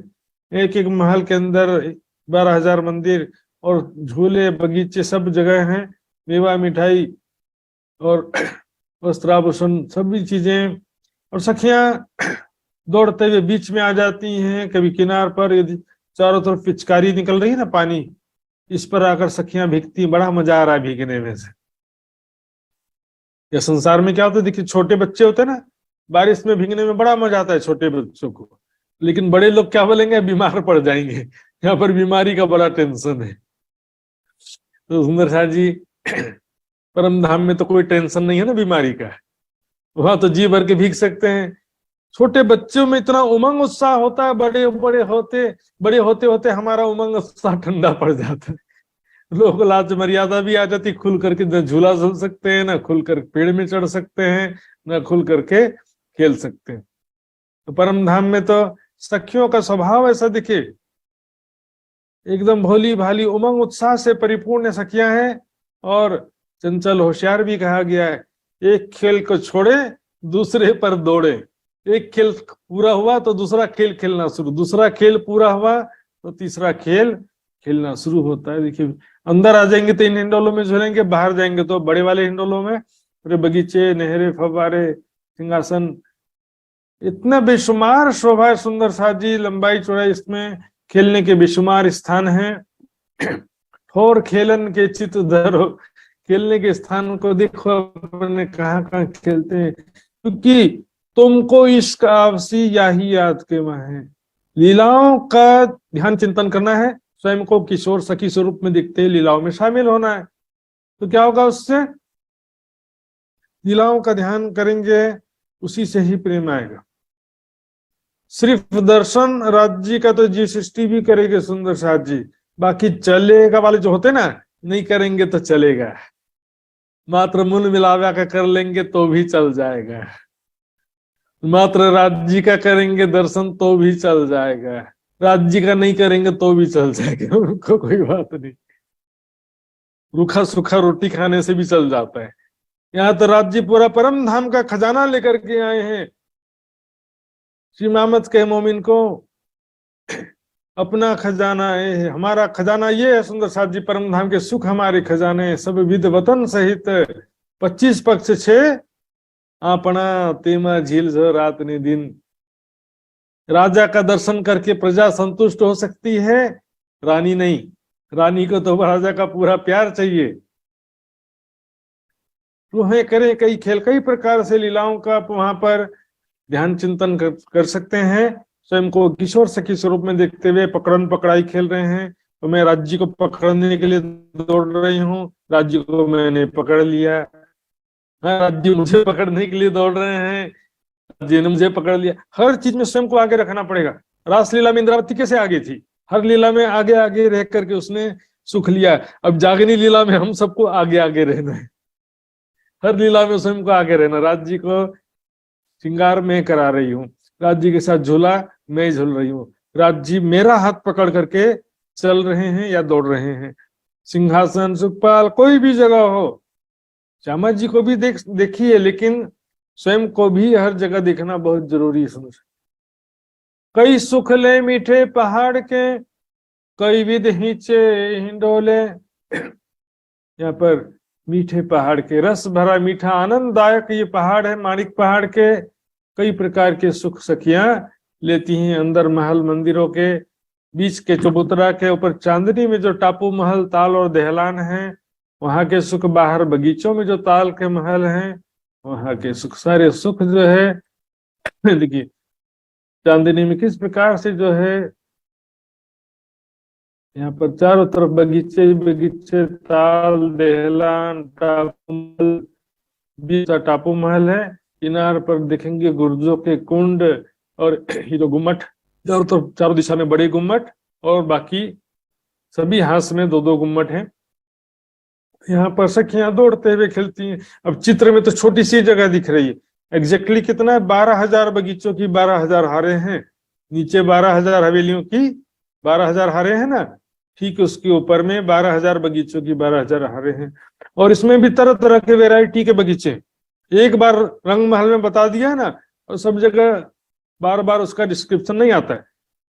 एक एक महल के अंदर 12,000 मंदिर और झूले बगीचे सब जगह हैं, मेवा मिठाई और वस्त्राभूषण सभी चीजें। और सखियां दौड़ते हुए बीच में आ जाती हैं, कभी किनार पर, यदि चारों तरफ पिचकारी निकल रही है ना पानी, इस पर आकर सखियां भीगती, बड़ा मजा आ रहा है भीगने में से। या संसार में क्या होता है, देखिए छोटे बच्चे होते हैं ना, बारिश में भीगने में बड़ा मजा आता है छोटे बच्चों को, लेकिन बड़े लोग क्या बोलेंगे, बीमार पड़ जाएंगे। यहाँ पर बीमारी का बड़ा टेंशन है। तो सुंदर शाह जी परम धाम में तो कोई टेंशन नहीं है ना बीमारी का, वहां तो जी भर के भीग सकते हैं। छोटे बच्चों में इतना उमंग उत्साह होता है, बड़े होते होते हमारा उमंग उत्साह ठंडा पड़ जाता है। लोग लाज मर्यादा भी आ जाती, खुल करके न झूला झूल सकते हैं, ना खुल कर पेड़ में चढ़ सकते हैं, ना खुल करके खेल सकते हैं। तो परम धाम में तो सखियों का स्वभाव ऐसा दिखे, एकदम भोली भाली उमंग उत्साह से परिपूर्ण सखियां हैं। और चंचल होशियार भी कहा गया है। एक खेल को छोड़े दूसरे पर दौड़े, एक खेल पूरा हुआ तो दूसरा खेल खेलना शुरू, दूसरा खेल पूरा हुआ तो तीसरा खेल खेलना शुरू होता है। देखिए अंदर आ जाएंगे तो इन हिंडोलों में झूलेंगे, बाहर जाएंगे तो बड़े वाले हिंडोलों में पूरे बगीचे, नहरें, फव्वारे, सिंहासन, इतना बेशुमार शोभा है सुंदर साथ जी, लंबाई चौड़ाई इसमें खेलने के बेशुमार स्थान हैं। ठोर खेलन के चित धरो, खेलने के स्थान को देखो अपने कहाँ कहाँ खेलते हैं, क्योंकि तुमको इश्क आपसी याही याद के वहां है। लीलाओं का ध्यान चिंतन करना है, स्वयं को किशोर सखी स्वरूप में दिखते लीलाओं में शामिल होना है। तो क्या होगा उससे, लीलाओं का ध्यान करेंगे उसी से ही प्रेम आएगा। सिर्फ दर्शन राज्य का तो जी सृष्टि भी करेंगे सुंदर साथ जी, बाकी चलेगा वाले जो होते ना, नहीं करेंगे तो चलेगा, मात्र मुन मिलावा का कर लेंगे तो भी चल जाएगा, मात्र राज्य का करेंगे दर्शन तो भी चल जाएगा, राज्य का नहीं करेंगे तो भी चल जाएगा, उनको कोई बात नहीं, रूखा सूखा रोटी खाने से भी चल जाता है। यहाँ तो राज्य पूरा परम धाम का खजाना लेकर के आए हैं। श्री मोहम्मद के मोमिन को अपना खजाना है, हमारा खजाना ये है सुंदर साथ जी, परम धाम के सुख हमारे खजाने, सब विध वतन सहित 25 पक्ष 6 आपना तेमा झील जो रात ने दिन। राजा का दर्शन करके प्रजा संतुष्ट हो सकती है, रानी नहीं, रानी को तो राजा का पूरा प्यार चाहिए। वह करें कई खेल, कई प्रकार से लीलाओं का आप वहां पर ध्यान चिंतन कर सकते हैं। स्वयं को किशोर सखी स्वरूप में देखते हुए पकड़न पकड़ाई खेल रहे हैं। तो मैं राज्य को पकड़ने के लिए दौड़ रही हूँ, राज्य को मैंने पकड़ लिया, हाँ राज्य मुझे पकड़ने के लिए दौड़ रहे हैं, राज्य ने मुझे पकड़ लिया। हर चीज में स्वयं को आगे रखना पड़ेगा। रासलीला में इंद्रावती कैसे आगे थी, हर लीला में आगे आगे रह करके उसने सुख लिया। अब जागनी लीला में हम सबको आगे आगे रहना है, हर लीला में स्वयं को आगे रहना। राज्य को श्रृंगार में करा रही हूँ, राज्य के साथ झूला मैं झूल रही हूँ, राज्य मेरा हाथ पकड़ करके चल रहे हैं या दौड़ रहे हैं। सिंहासन सुखपाल कोई भी जगह हो, श्यामा जी को भी देखिए, लेकिन स्वयं को भी हर जगह देखना बहुत जरूरी है। कई सुख ले मीठे पहाड़ के, कई विध हिंचे हिंडोले। यहाँ पर मीठे पहाड़ के, रस भरा मीठा आनंददायक ये पहाड़ है माणिक पहाड़ के। कई प्रकार के सुख सखियां लेती हैं अंदर महल मंदिरों के, बीच के चबूतरा के ऊपर चांदनी में जो टापू महल ताल और दहलान है वहां के सुख, बाहर बगीचों में जो ताल के महल हैं वहां के सुख, सारे सुख जो है देखिए चांदनी में किस प्रकार से जो है यहाँ पर चारों तरफ बगीचे बगीचे, ताल दहलान टापू महल, बीच टापू महल है, किनार पर देखेंगे गुर्जों के कुंड और ये जो गुम्मट, चारों तरफ चारों दिशा में बड़े गुम्मट और बाकी सभी हाथ में 2-2 गुम्मट हैं। यहाँ पर सखियां दौड़ते हुए खेलती हैं। अब चित्र में तो छोटी सी जगह दिख रही है, एग्जैक्टली कितना है, 12,000 बगीचों की 12,000 हारें हैं, नीचे 12,000 हवेलियों की 12,000 हारें हैं ना, ठीक उसके ऊपर में 12,000 बगीचों की 12,000 हारें हैं। और इसमें भी तरह तरह के वेराइटी के बगीचे, एक बार रंग महल में बता दिया ना, और सब जगह बार बार उसका डिस्क्रिप्शन नहीं आता है।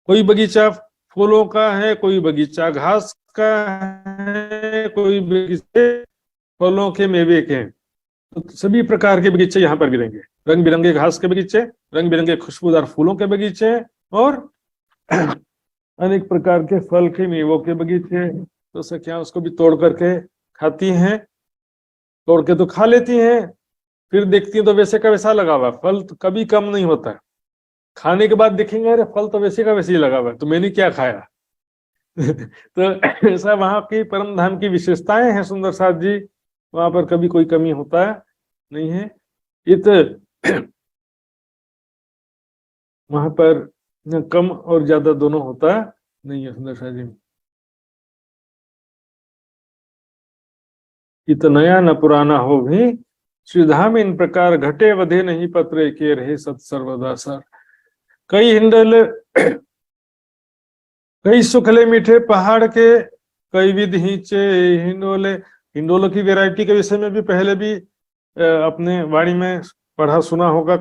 कोई बगीचा फूलों का है, कोई बगीचा घास का है, कोई बगीचे फलों के मेवे के हैं। तो सभी प्रकार के बगीचे यहाँ पर गिरेंगे, रंग बिरंगे घास के बगीचे, रंग बिरंगे खुशबूदार फूलों के बगीचे और अनेक प्रकार के फल के मेवों के बगीचे। तो सखियां उसको भी तोड़ करके खाती हैं, तोड़ के तो खा लेती हैं, फिर देखती हैं तो वैसे का वैसा लगा हुआ, फल तो कभी कम नहीं होता है। खाने के बाद देखेंगे अरे फल तो वैसे का वैसे ही लगा हुआ है, तो मैंने क्या खाया। तो ऐसा वहां की परम धाम की विशेषताएं हैं सुंदर साथ जी, वहां पर कभी कोई कमी होता नहीं है। इत वहां पर न कम और ज्यादा दोनों होता नहीं है सुंदर साथ जी। इत नया न पुराना हो भी श्रीधाम इन प्रकार घटे वधे नहीं पत्रे के रहे सत सर्वदा सर। कई हिंडोले कई सुखले मीठे पहाड़ के, कई विध हिंचे हिंडोले। हिंडोलों की वैरायटी के विषय में भी पहले भी अपने वाणी में पढ़ा सुना होगा,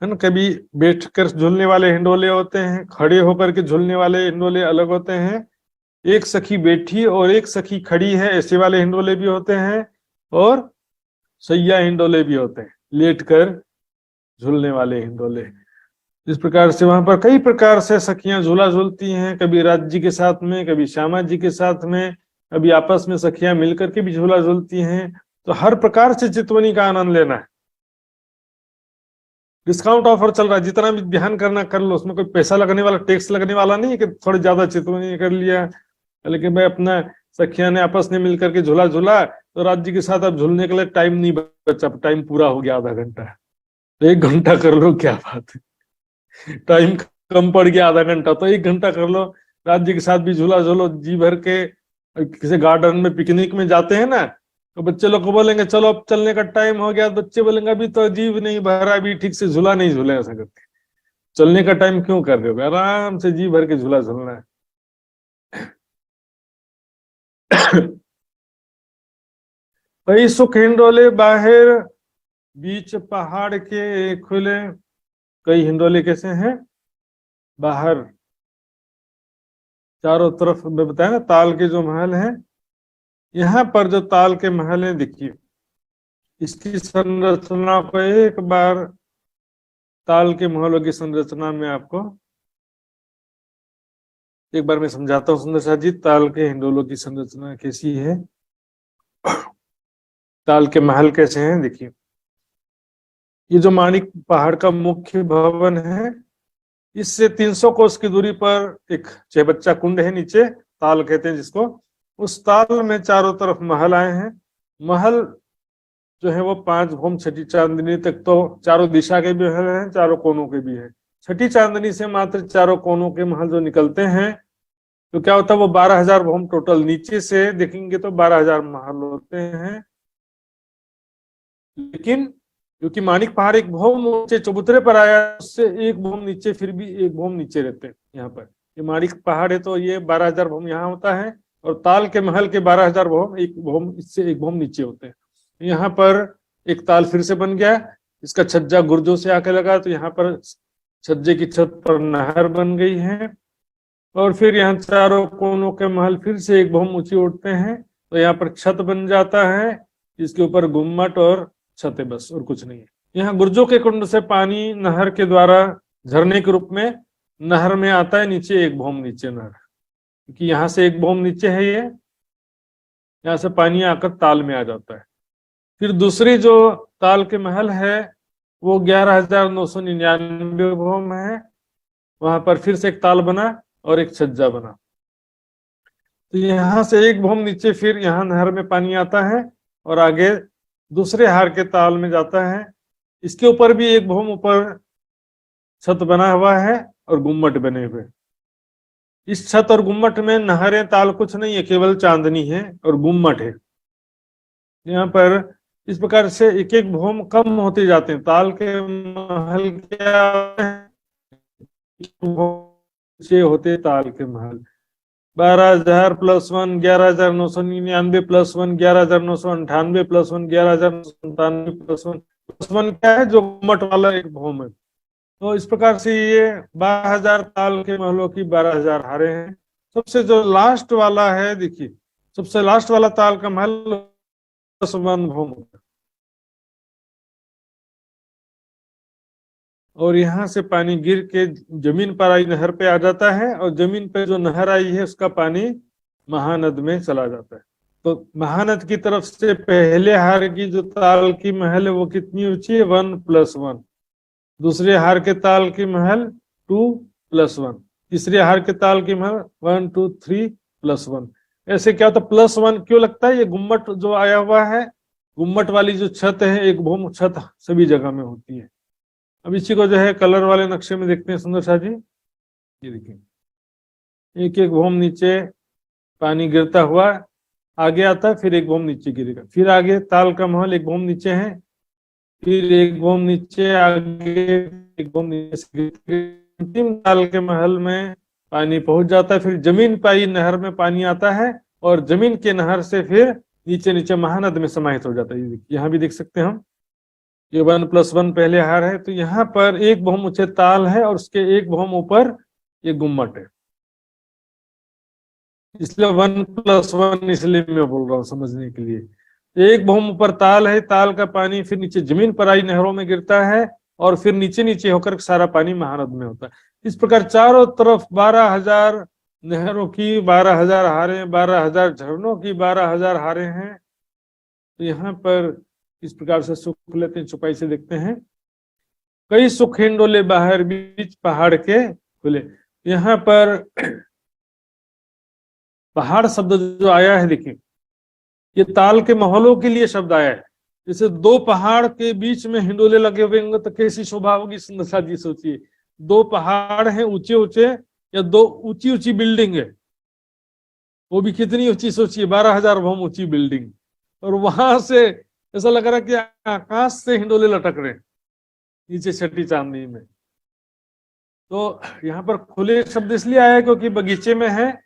है ना। कभी बैठकर झूलने वाले हिंडोले होते हैं, खड़े होकर के झूलने वाले हिंडोले अलग होते हैं, एक सखी बैठी और एक सखी खड़ी है ऐसे वाले हिंडोले भी होते हैं, और सैया हिंडोले भी होते हैं, लेट कर झूलने वाले हिंडोले। इस प्रकार से वहां पर कई प्रकार से सखियां झूला झूलती हैं, कभी राज्य के साथ में, कभी श्यामा जी के साथ में, कभी आपस में सखियां मिलकर के भी झूला झूलती हैं। तो हर प्रकार से चितवनी का आनंद लेना है। डिस्काउंट ऑफर चल रहा है, जितना भी ध्यान करना कर लो, उसमें कोई पैसा लगने वाला, टैक्स लगने वाला नहीं कि थोड़ी ज्यादा चितवनी कर लिया, लेकिन भाई अपना सखियां ने आपस में मिलकर के झूला झूला, तो राज्य के साथ अब झूलने के लिए टाइम नहीं बचा, टाइम पूरा हो गया आधा घंटा, तो 1 घंटा कर लो, क्या बात है, टाइम कम पड़ गया आधा घंटा तो 1 घंटा कर लो, राज्य के साथ भी झूला झूलो जी भर के। किसी गार्डन में पिकनिक में जाते हैं ना, तो बच्चे लोग को बोलेंगे चलो अब चलने का टाइम हो गया, तो बच्चे बोलेंगे अभी तो अजीब नहीं भरा, अभी ठीक से झूला नहीं झूला, ऐसा करके। चलने का टाइम क्यों कर रहे हो, आराम से जी भर के झूला झूलना है। कई सुख हिंडोले बाहर, बीच पहाड़ के खुले। कई हिंडोले कैसे हैं, बाहर चारों तरफ में बताया ना, ताल के जो महल हैं, यहाँ पर जो ताल के महल हैं देखिए, इसकी संरचना को एक बार, ताल के महलों की संरचना में आपको एक बार मैं समझाता हूँ सुंदर शाह जी, ताल के हिंडोलों की संरचना कैसी है, ताल के महल कैसे हैं। देखिए, ये जो माणिक पहाड़ का मुख्य भवन है, इससे 300 कोस की दूरी पर एक चहबच्चा कुंड है, नीचे ताल कहते हैं जिसको। उस ताल में चारों तरफ महल आए हैं। महल जो है वो 5 भूम छठी चांदनी तक तो चारों दिशा के भी महल हैं, चारों कोनों के भी हैं। छठी चांदनी से मात्र चारों कोनों के महल जो निकलते हैं, तो क्या होता है, वो 12,000 भूम टोटल। नीचे से देखेंगे तो 12,000 महल होते हैं, लेकिन क्योंकि माणिक पहाड़ एक भूम ऊंचे चबूतरे पर आया, उससे एक भूम नीचे, फिर भी एक भूम नीचे रहते हैं। यहाँ पर ये माणिक पहाड़ है तो ये 12,000 भूम यहाँ होता है, और ताल के महल के 12,000 भूम, एक भूम इससे एक भूम नीचे होते हैं। यहाँ पर एक ताल फिर से बन गया, इसका छज्जा गुर्जों से आके लगा, तो यहाँ पर छज्जे की छत पर नहर बन गई है। और फिर यहाँ चारों कोनों के महल फिर से एक भूम ऊंची उठते हैं, तो यहाँ पर छत बन जाता है, इसके ऊपर गुम्मट और छत है, बस और कुछ नहीं है। यहाँ गुर्जों के कुंड से पानी नहर के द्वारा झरने के रूप में नहर में आता है, नीचे एक भूम नीचे नहर, क्योंकि यहाँ से एक भूम नीचे है, ये यहाँ से पानी आकर ताल में आ जाता है। फिर दूसरी जो ताल के महल है वो 11,999 भूम है, वहां पर फिर से एक ताल बना और एक छज्जा बना। तो यहाँ से एक भूम नीचे, फिर यहाँ नहर में पानी आता है और आगे दूसरे हार के ताल में जाता है। इसके ऊपर भी एक भूम ऊपर छत बना हुआ है और गुम्मट बने हुए। इस छत और गुम्मट में नहरें ताल कुछ नहीं है, केवल चांदनी है और गुम्मट है। यहाँ पर इस प्रकार से एक एक भूम कम होते जाते हैं। ताल के महल क्या होते, ताल के महल 12,000 + 1 11,999 + 1 11,998 + 1 11,997 + 1 क्या है, जो गुम्मट वाला एक भूम है। तो इस प्रकार से ये 12,000 ताल के महलों की 12,000 हारे हैं। सबसे जो लास्ट वाला है, देखिए सबसे लास्ट वाला ताल का महल भूम, और यहाँ से पानी गिर के जमीन पर आई नहर पे आ जाता है, और जमीन पे जो नहर आई है उसका पानी महानद में चला जाता है। तो महानद की तरफ से पहले हार की जो ताल की महल है वो कितनी ऊंची है, 1 + 1। दूसरे हार के ताल की महल 2 + 1। तीसरे हार के ताल की महल 1 2 3 + 1। ऐसे क्या होता है, +1 क्यों लगता है, ये गुम्मट जो आया हुआ है, गुम्मट वाली जो छत है, एक भूम छत सभी जगह में होती है। अब इसी को जो है कलर वाले नक्शे में देखते हैं सुंदर शाह जी। ये देखिए, एक एक भूम नीचे पानी गिरता हुआ आगे आता है, फिर एक भूम नीचे गिरेगा, फिर आगे ताल का महल एक भूम नीचे है, फिर एक भूम नीचे, आगे एक भूम नीचे, अंतिम ताल के महल में पानी पहुंच जाता है। फिर जमीन पाई नहर में पानी आता है, और जमीन के नहर से फिर नीचे नीचे महानद में समाहित हो जाता है। यहाँ भी देख सकते हैं हम, ये 1 + 1 पहले हार है, तो यहाँ पर एक भूम ऊंचे ताल है और उसके एक भूम ऊपर ये गुम्मट है, इसलिए 1 + 1 इसलिए मैं बोल रहा हूँ समझने के लिए। एक भूम ऊपर ताल है, ताल का पानी फिर नीचे जमीन पर आई नहरों में गिरता है, और फिर नीचे नीचे होकर सारा पानी महानद में होता है। इस प्रकार चारों तरफ 12,000 नहरों की 12,000 हारे, 12,000 झरनों की 12,000 हारे हैं। तो यहाँ पर इस प्रकार से सुख लेते हैं, छुपाई से देखते हैं। कई सुख हिंडोले बाहर, बीच पहाड़ के खुले। यहाँ पर पहाड़ शब्द जो आया है, देखिए ये ताल के महलों के लिए शब्द आया है। जैसे 2 पहाड़ के बीच में हिंडोले लगे हुए होंगे तो कैसी शोभा होगी, सुंदर सा जी सोचिए। 2 पहाड़ हैं ऊंचे ऊंचे, या 2 ऊंची ऊंची बिल्डिंग है, वो भी कितनी ऊंची सोचिए, 12,000 भूम ऊंची बिल्डिंग। और वहां से ऐसा लग रहा है कि आकाश से हिंडोले लटक रहे हैं नीचे छठी चांदनी में। तो यहाँ पर खुले शब्द इसलिए आया क्योंकि बगीचे में है,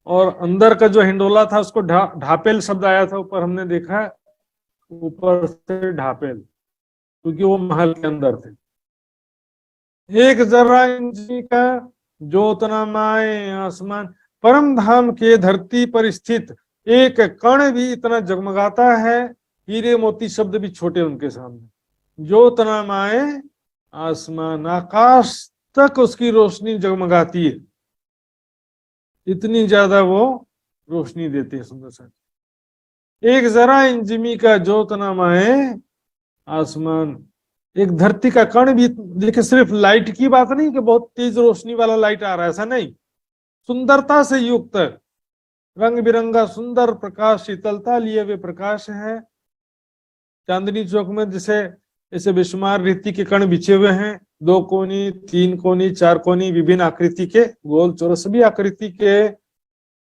और अंदर का जो हिंडोला था उसको ढापेल शब्द आया था, ऊपर हमने देखा ऊपर से ढापेल, क्योंकि वो महल के अंदर थे। एक जरा इंद्री का ज्योतनामाय आसमान, परम धाम के धरती पर स्थित एक कण भी इतना जगमगाता है, हीरे मोती शब्द भी छोटे उनके सामने। ज्योतनामाय आसमान, आकाश तक उसकी रोशनी जगमगाती है, इतनी ज्यादा वो रोशनी देते हैं सुंदर सा। एक जरा इंजिमी का ज्योतनामाय आसमान, एक धरती का कण भी, देखिए सिर्फ लाइट की बात नहीं कि बहुत तेज रोशनी वाला लाइट आ रहा है, ऐसा नहीं, सुंदरता से युक्त रंग बिरंगा सुंदर प्रकाश, शीतलता लिए हुए प्रकाश है। चांदनी चौक में जैसे ऐसे बेशुमार रीति के कण बिछे हुए हैं, 2 कोनी, 3 कोनी, 4 कोनी, विभिन्न आकृति के, गोल चौरस सभी आकृति के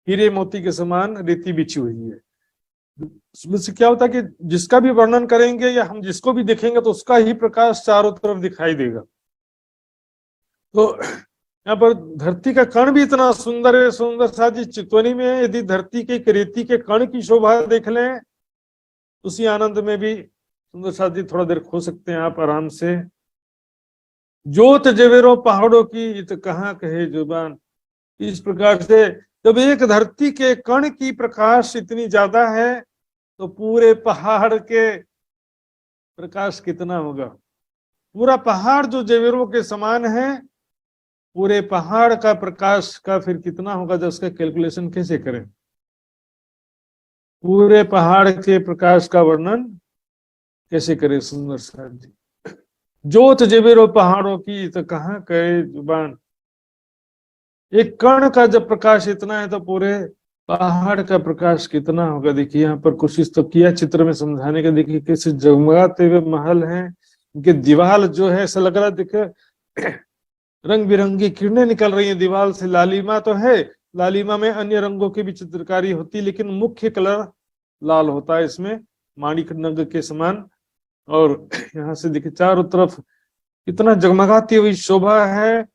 हीरे मोती के समान रीति बिछी हुई है। उसमें से क्या होता है कि जिसका भी वर्णन करेंगे या हम जिसको भी देखेंगे तो उसका ही प्रकाश चारों तरफ दिखाई देगा। तो यहाँ पर धरती का कण भी इतना सुंदर है, सुंदर सा जी चितवनी में यदि धरती के रेती के कण की शोभा देख लें, उसी आनंद में भी सुंदर सा जी थोड़ा देर खो सकते हैं आप आराम से। जोत जवेरों पहाड़ों की इत कहाँ कहे जुबान, इस प्रकार से जब एक धरती के कण की प्रकाश इतनी ज्यादा है तो पूरे पहाड़ के प्रकाश कितना होगा। पूरा पहाड़ जो जवेरों के समान है, पूरे पहाड़ का प्रकाश का फिर कितना होगा, जब उसका कैलकुलेशन कैसे करें। पूरे पहाड़ के प्रकाश का वर्णन कैसे करें सुंदर सा जी। जोत जवेरों पहाड़ों की तो कहाँ कहे जुबान, एक कण का जब प्रकाश इतना है तो पूरे पहाड़ का प्रकाश कितना होगा। देखिए यहाँ पर कोशिश तो किया चित्र में समझाने का, देखिए कैसे जगमगाते हुए महल हैं, उनके दीवार जो है ऐसा लग रहा है, देखिए रंग बिरंगी किरणें निकल रही हैं दीवार से। लालिमा तो है, लालिमा में अन्य रंगों की भी चित्रकारी होती है, लेकिन मुख्य कलर लाल होता है इसमें, माणिक नग के समान। और यहाँ से देखिए चारों तरफ इतना जगमगाती हुई शोभा है,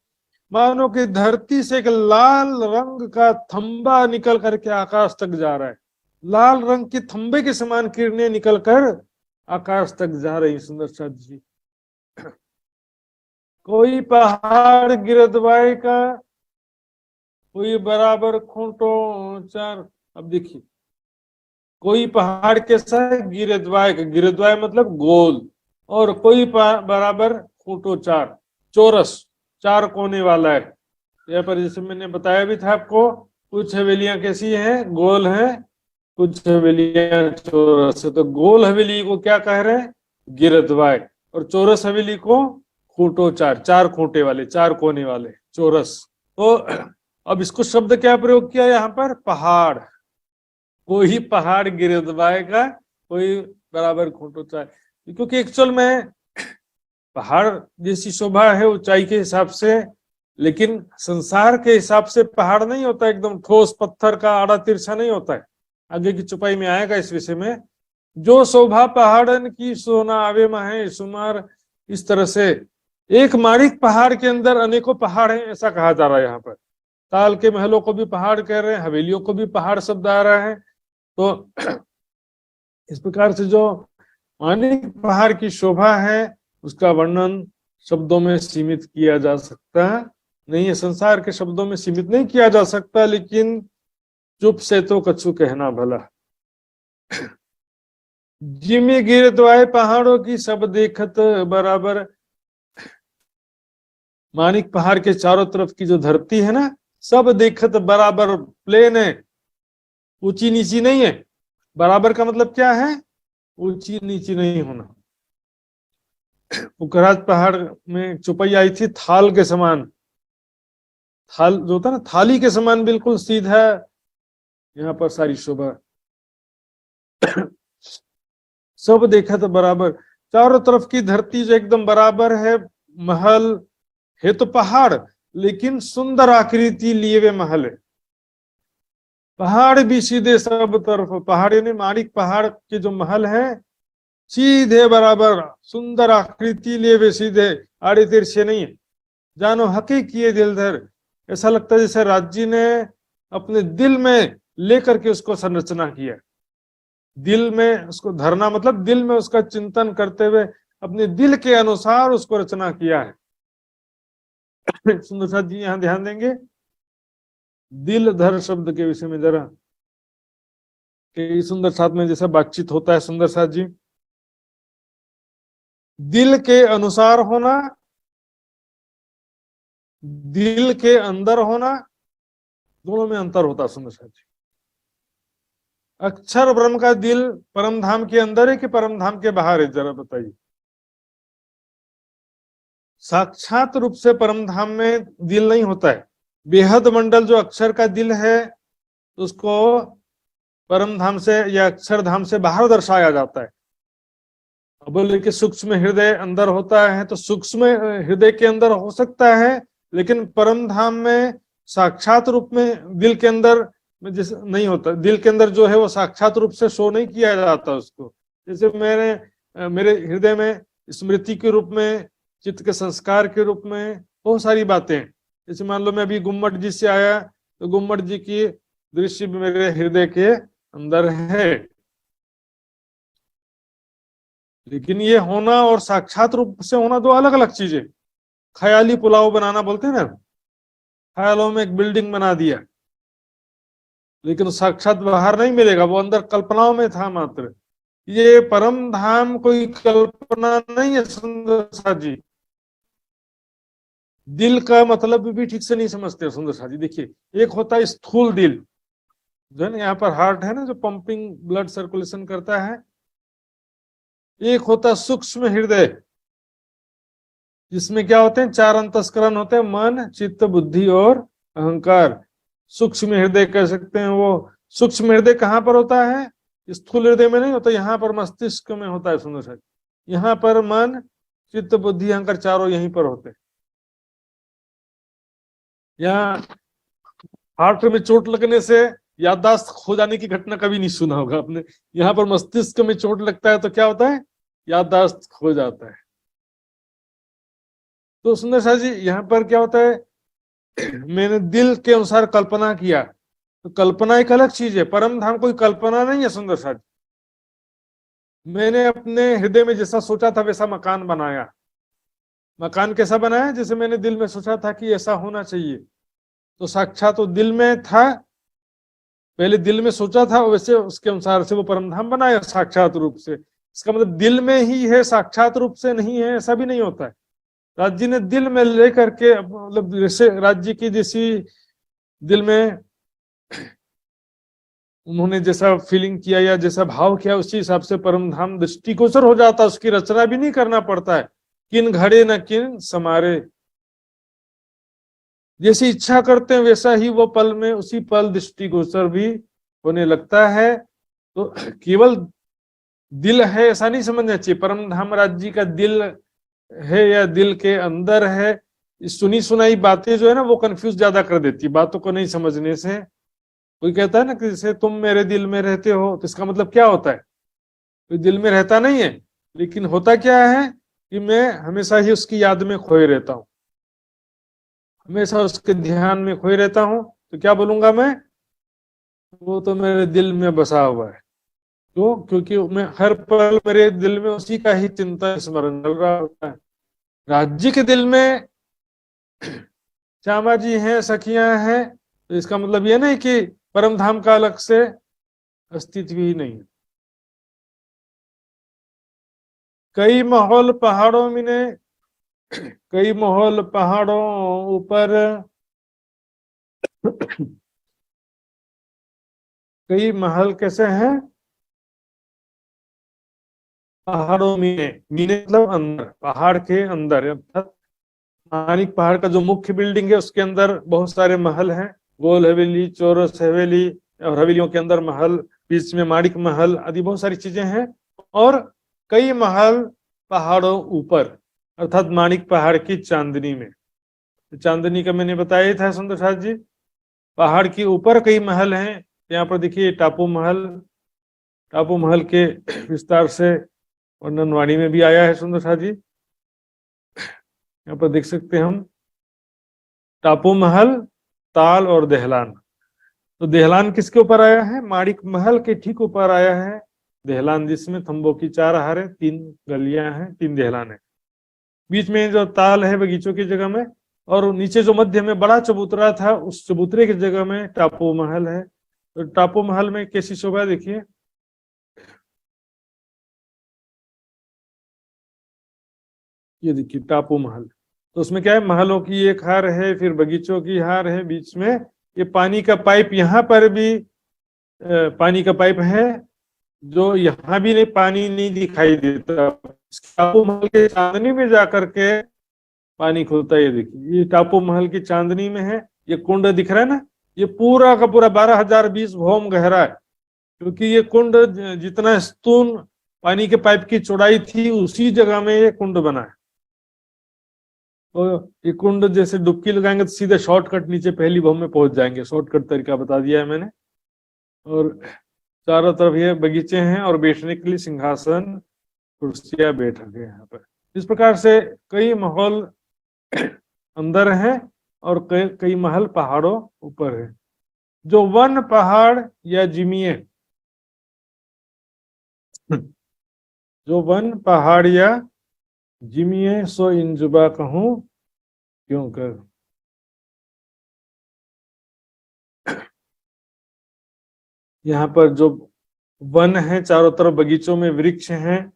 मानो कि धरती से एक लाल रंग का थंबा निकल करके आकाश तक जा रहा है। लाल रंग के थंबे के समान किरणें निकलकर आकाश तक जा रही। सुंदर सा जी, कोई पहाड़ गिरदवाई का, कोई बराबर खूंटों चार। अब देखिए कोई पहाड़ कैसा है, गिरदवाई का, गिरदवाई मतलब गोल, और कोई बराबर खूंटों चार, चौरस 4 कोने वाला है। यहाँ पर जैसे मैंने बताया भी था आपको, कुछ हवेलियां कैसी हैं, गोल हैं, कुछ हवेलियां चौरस है। तो गोल हवेली को क्या कह रहे हैं, गिरदवाय, और चौरस हवेली को खूंटो चार, 4 खूंटे वाले, 4 कोने वाले, चौरस। तो अब इसको शब्द क्या प्रयोग किया यहाँ पर, पहाड़, कोई पहाड़ गिरदवाय का, कोई बराबर खूंटो चार, क्योंकि एक्चुअल में पहाड़ जैसी शोभा है ऊंचाई के हिसाब से, लेकिन संसार के हिसाब से पहाड़ नहीं होता एकदम ठोस पत्थर का आड़ा तिरछा नहीं होता है। आगे की चुपाई में आएगा इस विषय में। जो शोभा पहाड़न की सोना आवे महे सुमार, इस तरह से एक माणिक पहाड़ के अंदर अनेकों पहाड़ हैं, ऐसा कहा जा रहा है यहाँ पर। ताल के महलों को भी पहाड़ कह रहे हैं, हवेलियों को भी पहाड़ शब्द आ रहा है। तो इस प्रकार से जो माणिक पहाड़ की शोभा है उसका वर्णन शब्दों में सीमित किया जा सकता नहीं है, संसार के शब्दों में सीमित नहीं किया जा सकता, लेकिन चुप से तो कछु कहना भला। जिमी गिरदवाए पहाड़ों की सब देखत बराबर, माणिक पहाड़ के चारों तरफ की जो धरती है ना, सब देखत बराबर, प्लेन है, ऊंची नीची नहीं है। बराबर का मतलब क्या है, ऊंची नीची नहीं होना। पुखराज पहाड़ में चुपाई आई थी, थाल के समान, थाल जो होता है ना, थाली के समान बिल्कुल सीधा। यहाँ पर सारी शोभा सब देखा तो बराबर, चारों तरफ की धरती जो एकदम बराबर है। महल है तो पहाड़, लेकिन सुंदर आकृति लिए हुए महल है। पहाड़ भी सीधे सब तरफ, पहाड़ यानी माणिक पहाड़ के जो महल हैं सीधे बराबर, सुंदर आकृति लिए हुए, सीधे, आड़े तिरछे नहीं है। जानो हकी किए दिल धर, ऐसा लगता है जैसे राज्य ने अपने दिल में लेकर के उसको संरचना किया। दिल में उसको धरना मतलब दिल में उसका चिंतन करते हुए अपने दिल के अनुसार उसको रचना किया है। सुंदर साथ जी यहां ध्यान देंगे दिल धर शब्द के विषय में जरा, कि सुंदर साथ में जैसा बातचीत होता है सुंदर साथ जी, दिल के अनुसार होना, दिल के अंदर होना, दोनों में अंतर होता है सुंदर साथ जी। अक्षर ब्रह्म का दिल परम धाम के अंदर है कि परम धाम के बाहर है, जरा बताइए। साक्षात रूप से परम धाम में दिल नहीं होता है। बेहद मंडल जो अक्षर का दिल है उसको परम धाम से या अक्षर धाम से बाहर दर्शाया जाता है। बोले कि सूक्ष्म हृदय अंदर होता है, तो सूक्ष्म हृदय के अंदर हो सकता है, लेकिन परम धाम में साक्षात रूप में दिल के अंदर में जैसे नहीं होता। दिल के अंदर जो है वो साक्षात रूप से शो नहीं किया जाता उसको। जैसे मेरे हृदय में स्मृति के रूप में, चित्त के संस्कार के रूप में बहुत सारी बातें हैं। जैसे मान लो मैं अभी गुम्मट जी से आया तो गुम्मट जी की दृश्य भी मेरे हृदय के अंदर है, लेकिन ये होना और साक्षात रूप से होना दो अलग अलग चीजें। ख्याली पुलाव बनाना बोलते हैं ना, ख्यालों में एक बिल्डिंग बना दिया, लेकिन साक्षात बाहर नहीं मिलेगा, वो अंदर कल्पनाओं में था मात्र। ये परम धाम कोई कल्पना नहीं है सुंदर साथ जी। दिल का मतलब भी ठीक से नहीं समझते सुंदर साथ जी। देखिए, एक होता है स्थूल दिल, जो है ना यहाँ पर हार्ट है ना, जो पंपिंग ब्लड सर्कुलेशन करता है। एक होता है सूक्ष्म हृदय, जिसमें क्या होते हैं, चार अंतस्करण होते हैं, मन, चित्त, बुद्धि और अहंकार। सूक्ष्म हृदय कह सकते हैं। वो सूक्ष्म हृदय कहाँ पर होता है? स्थूल हृदय में नहीं होता, यहाँ पर मस्तिष्क में होता है सुंदर साथ। यहाँ पर मन, चित्त, बुद्धि, अहंकार चारों यहीं पर होते हैं। यहाँ हार्ट में चोट लगने से याददाश्त खो जाने की घटना कभी नहीं सुना होगा आपने। यहाँ पर मस्तिष्क में चोट लगता है तो क्या होता है, याददाश्त खो जाता है। तो सुंदर साथ जी यहाँ पर क्या होता है, मैंने दिल के अनुसार कल्पना किया, तो कल्पना एक अलग चीज है। परम धाम कोई कल्पना नहीं है सुंदर साथ। मैंने अपने हृदय में जैसा सोचा था वैसा मकान बनाया। मकान कैसा बनाया? जैसे मैंने दिल में सोचा था कि ऐसा होना चाहिए, तो साक्षात तो दिल में था, पहले दिल में सोचा था, वैसे उसके अनुसार से वो परम धाम बनाया साक्षात रूप से। इसका मतलब दिल में ही है, साक्षात रूप से नहीं है, ऐसा भी नहीं होता है। राज्य ने दिल में लेकर के, मतलब जैसे राज्य की जैसी दिल में उन्होंने जैसा फीलिंग किया या जैसा भाव किया, उसी हिसाब से परम धाम दृष्टिगोचर हो जाता है। उसकी रचना भी नहीं करना पड़ता है, किन घड़े न किन समारे, जैसी इच्छा करते हैं वैसा ही वो पल में उसी पल दृष्टिगोचर भी होने लगता है। तो केवल दिल है ऐसा नहीं समझना चाहिए। परम धाम राज्य का दिल है या दिल के अंदर है, सुनी सुनाई बातें जो है ना वो कंफ्यूज ज्यादा कर देती है बातों को नहीं समझने से। कोई कहता है ना कि जैसे तुम मेरे दिल में रहते हो, तो इसका मतलब क्या होता है? कोई दिल में रहता नहीं है, लेकिन होता क्या है कि मैं हमेशा ही उसकी याद में खोए रहता हूँ, हमेशा उसके ध्यान में खोए रहता हूँ। तो क्या बोलूंगा मैं, वो तो मेरे दिल में बसा हुआ है। क्यों? क्योंकि मैं हर पल मेरे दिल में उसी का ही चिंतन स्मरण चल रहा होता है। राज्य के दिल में श्यामा जी हैं, सखियां हैं, तो इसका मतलब ये नहीं कि परम धाम का अलग से अस्तित्व ही नहीं है। कई माहौल पहाड़ों में ने, कई माहौल पहाड़ों ऊपर, कई महल कैसे हैं पहाड़ों में, मीने मतलब अंदर, पहाड़ के अंदर, अर्थात मानिक पहाड़ का जो मुख्य बिल्डिंग है उसके अंदर बहुत सारे महल हैं, गोल हवेली, चौरस हवेली, और हवेलियों के अंदर महल, बीच में माणिक महल आदि बहुत सारी चीजें हैं। और कई महल पहाड़ों ऊपर, अर्थात माणिक पहाड़ की चांदनी में। चांदनी का मैंने बताया ही था सुंदर साथ जी, पहाड़ के ऊपर कई महल हैं, यहाँ पर देखिए टापू महल के विस्तार से वर्णन वाणी में भी आया है सुंदर सा जी। यहाँ पर देख सकते हैं हम टापू महल, ताल और दहलान। तो दहलान किसके ऊपर आया है? माणिक महल के ठीक ऊपर आया है दहलान, जिसमें खंभों की 4 हारें, 3 गलियां हैं, 3 दहलान है। बीच में जो ताल है बगीचों की जगह में, और नीचे जो मध्य में बड़ा चबूतरा था उस चबूतरे की जगह में टापू महल है। तो टापू महल में कैसी शोभा देखिए, ये देखिए टापू महल। तो उसमें क्या है, महलों की एक हार है, फिर बगीचों की हार है, बीच में ये पानी का पाइप, यहाँ पर भी पानी का पाइप है, जो यहाँ भी नहीं, पानी नहीं दिखाई देता। टापू महल के चांदनी में जाकर के पानी खुलता है। ये देखिए ये टापू महल की चांदनी में है, ये कुंड दिख रहा है ना, ये पूरा का पूरा 12,020 भौम गहरा है, क्योंकि ये कुंड जितना स्तून पानी के पाइप की चौड़ाई थी उसी जगह में ये कुंड बना है। तो ये कुंड जैसे डुबकी लगाएंगे तो सीधे शॉर्टकट नीचे पहली भौम में पहुंच जाएंगे, शॉर्टकट तरीका बता दिया है मैंने। और चारों तरफ ये बगीचे हैं और बैठने के लिए सिंहासन, कुर्सियां, बैठक है यहाँ पर। इस प्रकार से कई महल अंदर है और कई महल पहाड़ों ऊपर है। जो वन, पहाड़ या जिमीए, जो वन, पहाड़ या जिमीए सो इन जुबा कहूं क्यों कर। यहाँ पर जो वन है, चारों तरफ बगीचों में वृक्ष हैं,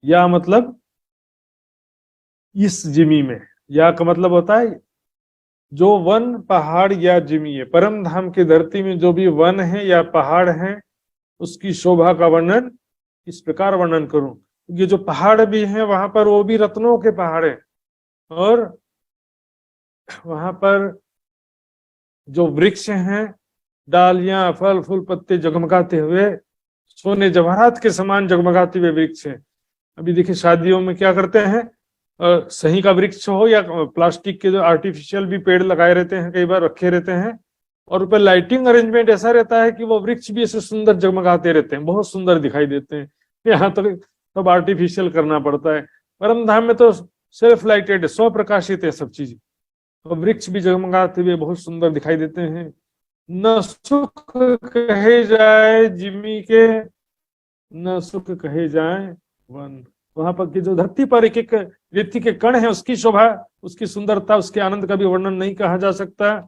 या मतलब इस जिमी में, या का मतलब होता है जो वन, पहाड़ या जिमी है, परम धाम की धरती में जो भी वन है या पहाड़ है उसकी शोभा का वर्णन इस प्रकार वर्णन करूं। ये जो पहाड़ भी हैं वहां पर वो भी रत्नों के पहाड़ हैं, और वहां पर जो वृक्ष हैं, डालियां, फल फूल, पत्ते जगमगाते हुए, सोने जवाहरात के समान जगमगाते हुए वृक्ष हैं। अभी देखिए शादियों में क्या करते हैं, सही का वृक्ष हो या प्लास्टिक के जो आर्टिफिशियल भी पेड़ लगाए रहते हैं, कई बार रखे रहते हैं, और ऊपर लाइटिंग अरेंजमेंट ऐसा रहता है कि वो वृक्ष भी ऐसे सुंदर जगमगाते रहते हैं, बहुत सुंदर दिखाई देते हैं। यहाँ तो सब आर्टिफिशियल करना पड़ता है, परम धाम में तो सेल्फ लाइटेड, स्व प्रकाशित है सब चीज, तो वृक्ष भी जगमगाते हुए बहुत सुंदर दिखाई देते हैं। न सुख कहे जाए जिमी के, न सुख कहे जाए वन। वहां पर की जो धरती पर एक एक रेती के कण है उसकी शोभा, उसकी सुंदरता, उसके आनंद का भी वर्णन नहीं कहा जा सकता।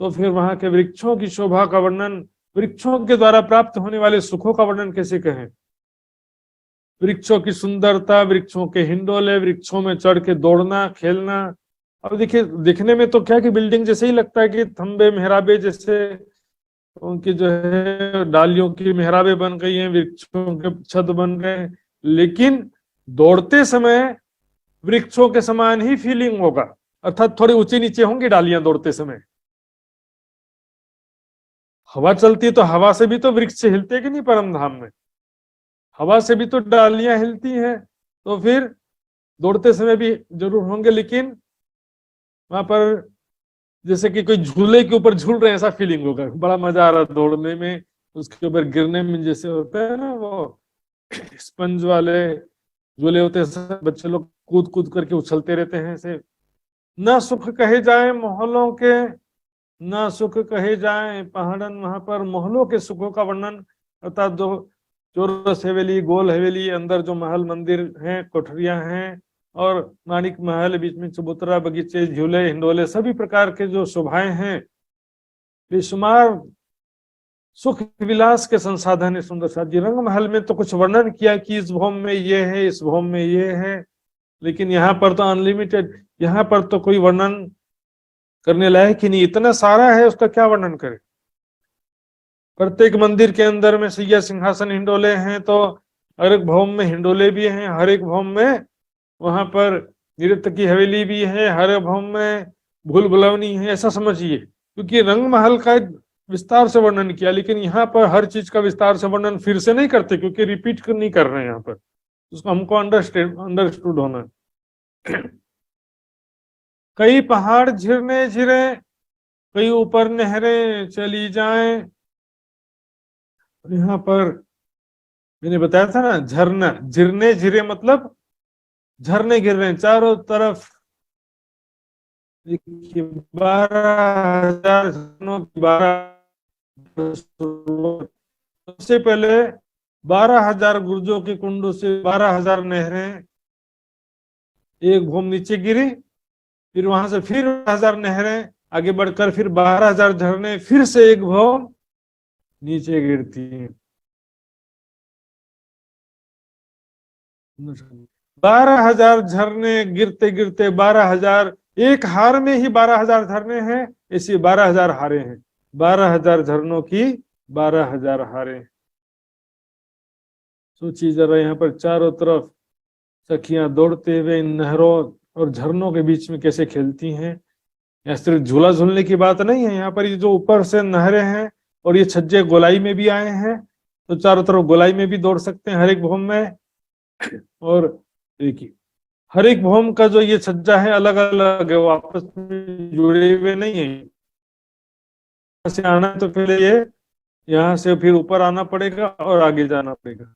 तो फिर वहां के वृक्षों की शोभा का वर्णन, वृक्षों के द्वारा प्राप्त होने वाले सुखों का वर्णन कैसे कहें। वृक्षों की सुंदरता, वृक्षों के हिंडोले, वृक्षों में चढ़ के दौड़ना, खेलना। अब देखिए देखने में तो क्या कि बिल्डिंग जैसे ही लगता है कि थंबे मेहराबे जैसे उनकी जो है डालियों की मेहराबे बन गई हैं, वृक्षों के छत बन गए, लेकिन दौड़ते समय वृक्षों के समान ही फीलिंग होगा, अर्थात थोड़ी ऊंची नीचे होंगी डालियां दौड़ते समय। हवा चलती है तो हवा से भी तो वृक्ष हिलते कि नहीं, परम धाम में हवा से भी तो डालियां हिलती हैं, तो फिर दौड़ते समय भी जरूर होंगे, लेकिन वहां पर जैसे कि कोई झूले के ऊपर झूल रहे हैं ऐसा फीलिंग होगा, बड़ा मजा आ रहा है दौड़ने में, उसके ऊपर गिरने में जैसे होता है ना वो स्पंज वाले झूले होते हैं, बच्चे लोग कूद कूद करके उछलते रहते हैं ऐसे। न सुख कहे जाए मोहल्लों के, न सुख कहे जाए पहाड़न, वहां पर मोहल्लों के सुखों का वर्णन, अर्थात जो चौरस हवेली, गोल हवेली, अंदर जो महल मंदिर हैं, कोठरियां हैं, और माणिक महल, बीच में चबूतरा, बगीचे, झूले, हिंडोले, सभी प्रकार के जो शोभाएं हैं, बेशुमार सुख विलास के संसाधन है। सुंदर सा जी रंग महल में तो कुछ वर्णन किया कि इस भौम में ये है, इस भौम में ये है, लेकिन यहाँ पर तो अनलिमिटेड, यहाँ पर तो कोई वर्णन करने लायक ही नहीं, इतना सारा है, उसका क्या वर्णन करे। प्रत्येक मंदिर के अंदर में सैया, सिंहासन, हिंडोले हैं, तो हर एक भौम में हिंडोले भी हैं, हर एक भौम में वहां पर नृत्य की हवेली भी है, हर एक भौम में भूल भुलवनी है, ऐसा समझिए। क्योंकि रंग महल का विस्तार से वर्णन किया, लेकिन यहाँ पर हर चीज का विस्तार से वर्णन फिर से नहीं करते, क्योंकि रिपीट नहीं कर रहे हैं यहाँ पर, उसको हमको अंडरस्टूड होना है। कई पहाड़ झिरने झिरे, कई ऊपर नहरें चली जाएं, यहाँ पर मैंने बताया था ना, झरना, झिरने झिरे मतलब झरने गिर रहे हैं चारों तरफ। देखिए 12,000 झरनों की 12, सबसे पहले 12,000 गुर्जों के कुंडों से 12,000 नहरें एक भूम नीचे गिरी, फिर वहां से फिर 1000 नहरें आगे बढ़कर फिर 12,000 झरने फिर से एक भूम नीचे गिरती हैं। 12,000 झरने गिरते गिरते 12,000, एक हार में ही 12,000 झरने हैं, ऐसी 12,000 हारे हैं। 12,000 झरनों की 12,000 हारे। सोचिए जरा, यहाँ पर चारों तरफ सखियां दौड़ते हुए इन नहरों और झरनों के बीच में कैसे खेलती हैं। यहाँ सिर्फ झूला झूलने की बात नहीं है, यहाँ पर ये जो ऊपर से नहरें हैं और ये छज्जे गोलाई में भी आए हैं, तो चारों तरफ गोलाई में भी दौड़ सकते हैं हर एक भूम में। और देखिए हर एक भूम का जो ये छज्जा है अलग अलग है, वो आपस में जुड़े हुए नहीं है। यहाँ से आना तो पहले ये यहाँ से फिर ऊपर आना पड़ेगा और आगे जाना पड़ेगा।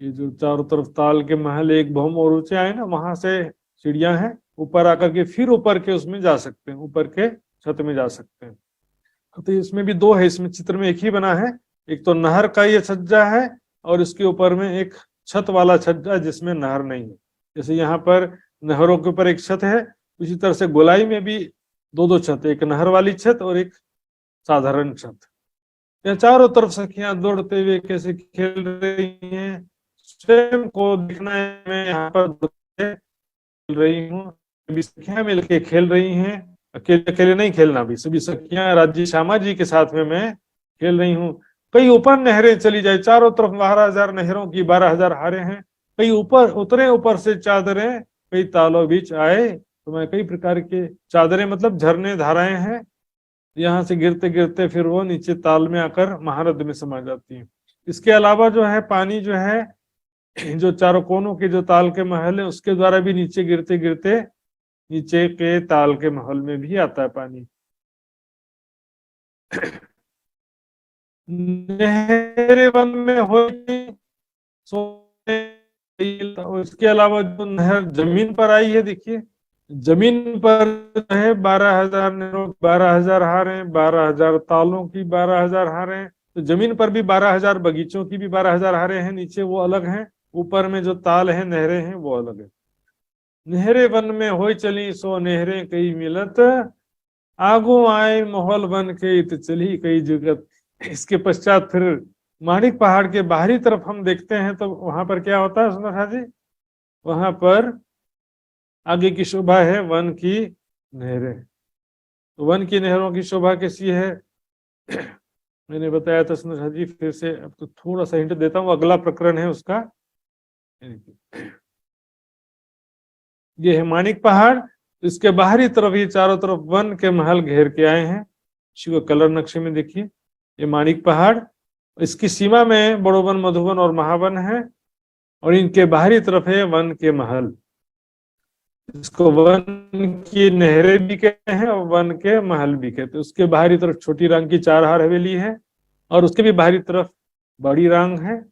ये जो चारों तरफ ताल के महल एक भूम और ऊंचे आए ना, वहां से सीढ़ियां हैं, ऊपर आकर के फिर ऊपर के उसमें जा सकते हैं, ऊपर के छत में जा सकते हैं। तो इसमें भी दो है, इसमें चित्र में एक ही बना है। एक तो नहर का ये छज्जा है और इसके ऊपर में एक छत वाला छज्जा जिसमें नहर नहीं है। जैसे यहाँ पर नहरों के ऊपर एक छत है, उसी तरह से गोलाई में भी दो दो छत, एक नहर वाली छत और एक साधारण छत। यह चारों तरफ सखियां दौड़ते हुए कैसे खेल रही हैं, स्वयं को दिखना है। मैं यहाँ पर खेल रही हूँ, सभी सखियां मिलके खेल रही हैं, अकेले अकेले नहीं खेलना भी, सभी सखियां राज्य श्यामा जी के साथ में मैं खेल रही हूँ। कई ऊपर नहरें चली जाए, चारों तरफ 12,000 नहरों की 12,000 हारे हैं। कई ऊपर उतरे, ऊपर से चादरें, कई तालों बीच आए, तो मैं कई प्रकार के चादरें मतलब झरने धाराएं हैं, यहाँ से गिरते गिरते फिर वो नीचे ताल में आकर महानद में समा जाती है। इसके अलावा जो है पानी जो है, जो चारों कोनों के जो ताल के महल है उसके द्वारा भी नीचे गिरते गिरते नीचे के ताल के महल में भी आता है पानी। नहरें वन में होती, इसके अलावा जो नहर जमीन पर आई है, देखिए जमीन पर है 12,000 नहरों, 12,000 हारे, 12,000 तालों की 12,000 हारे। तो जमीन पर भी 12,000, बगीचों की भी 12,000 हारे हैं, नीचे वो अलग हैं, ऊपर में जो ताल है नहरें हैं वो अलग है। नहरे वन में होई चली सो नहरें कई मिलत, आगू आए मोहल बन के इत चली कई जुगत। इसके पश्चात फिर माणिक पहाड़ के बाहरी तरफ हम देखते हैं तो वहां पर क्या होता है सुंदर जी, वहां पर आगे की शोभा है वन की नहरें। तो वन की नहरों की शोभा कैसी है मैंने बताया था सुंदर जी, फिर से अब तो थोड़ा सा हिंट देता हूँ, अगला प्रकरण है उसका। ये है माणिक पहाड़, इसके बाहरी तरफ ये चारों तरफ वन के महल घेर के आए हैं। इसी को कलर नक्शे में देखिए, ये माणिक पहाड़, इसकी सीमा में बड़ोवन, मधुवन और महावन है, और इनके बाहरी तरफ है वन के महल। इसको वन की नहरें भी कहते हैं और वन के महल भी कहते हैं। उसके बाहरी तरफ छोटी रांग की 4 हार हवेली है, और उसके भी बाहरी तरफ बड़ी रांग है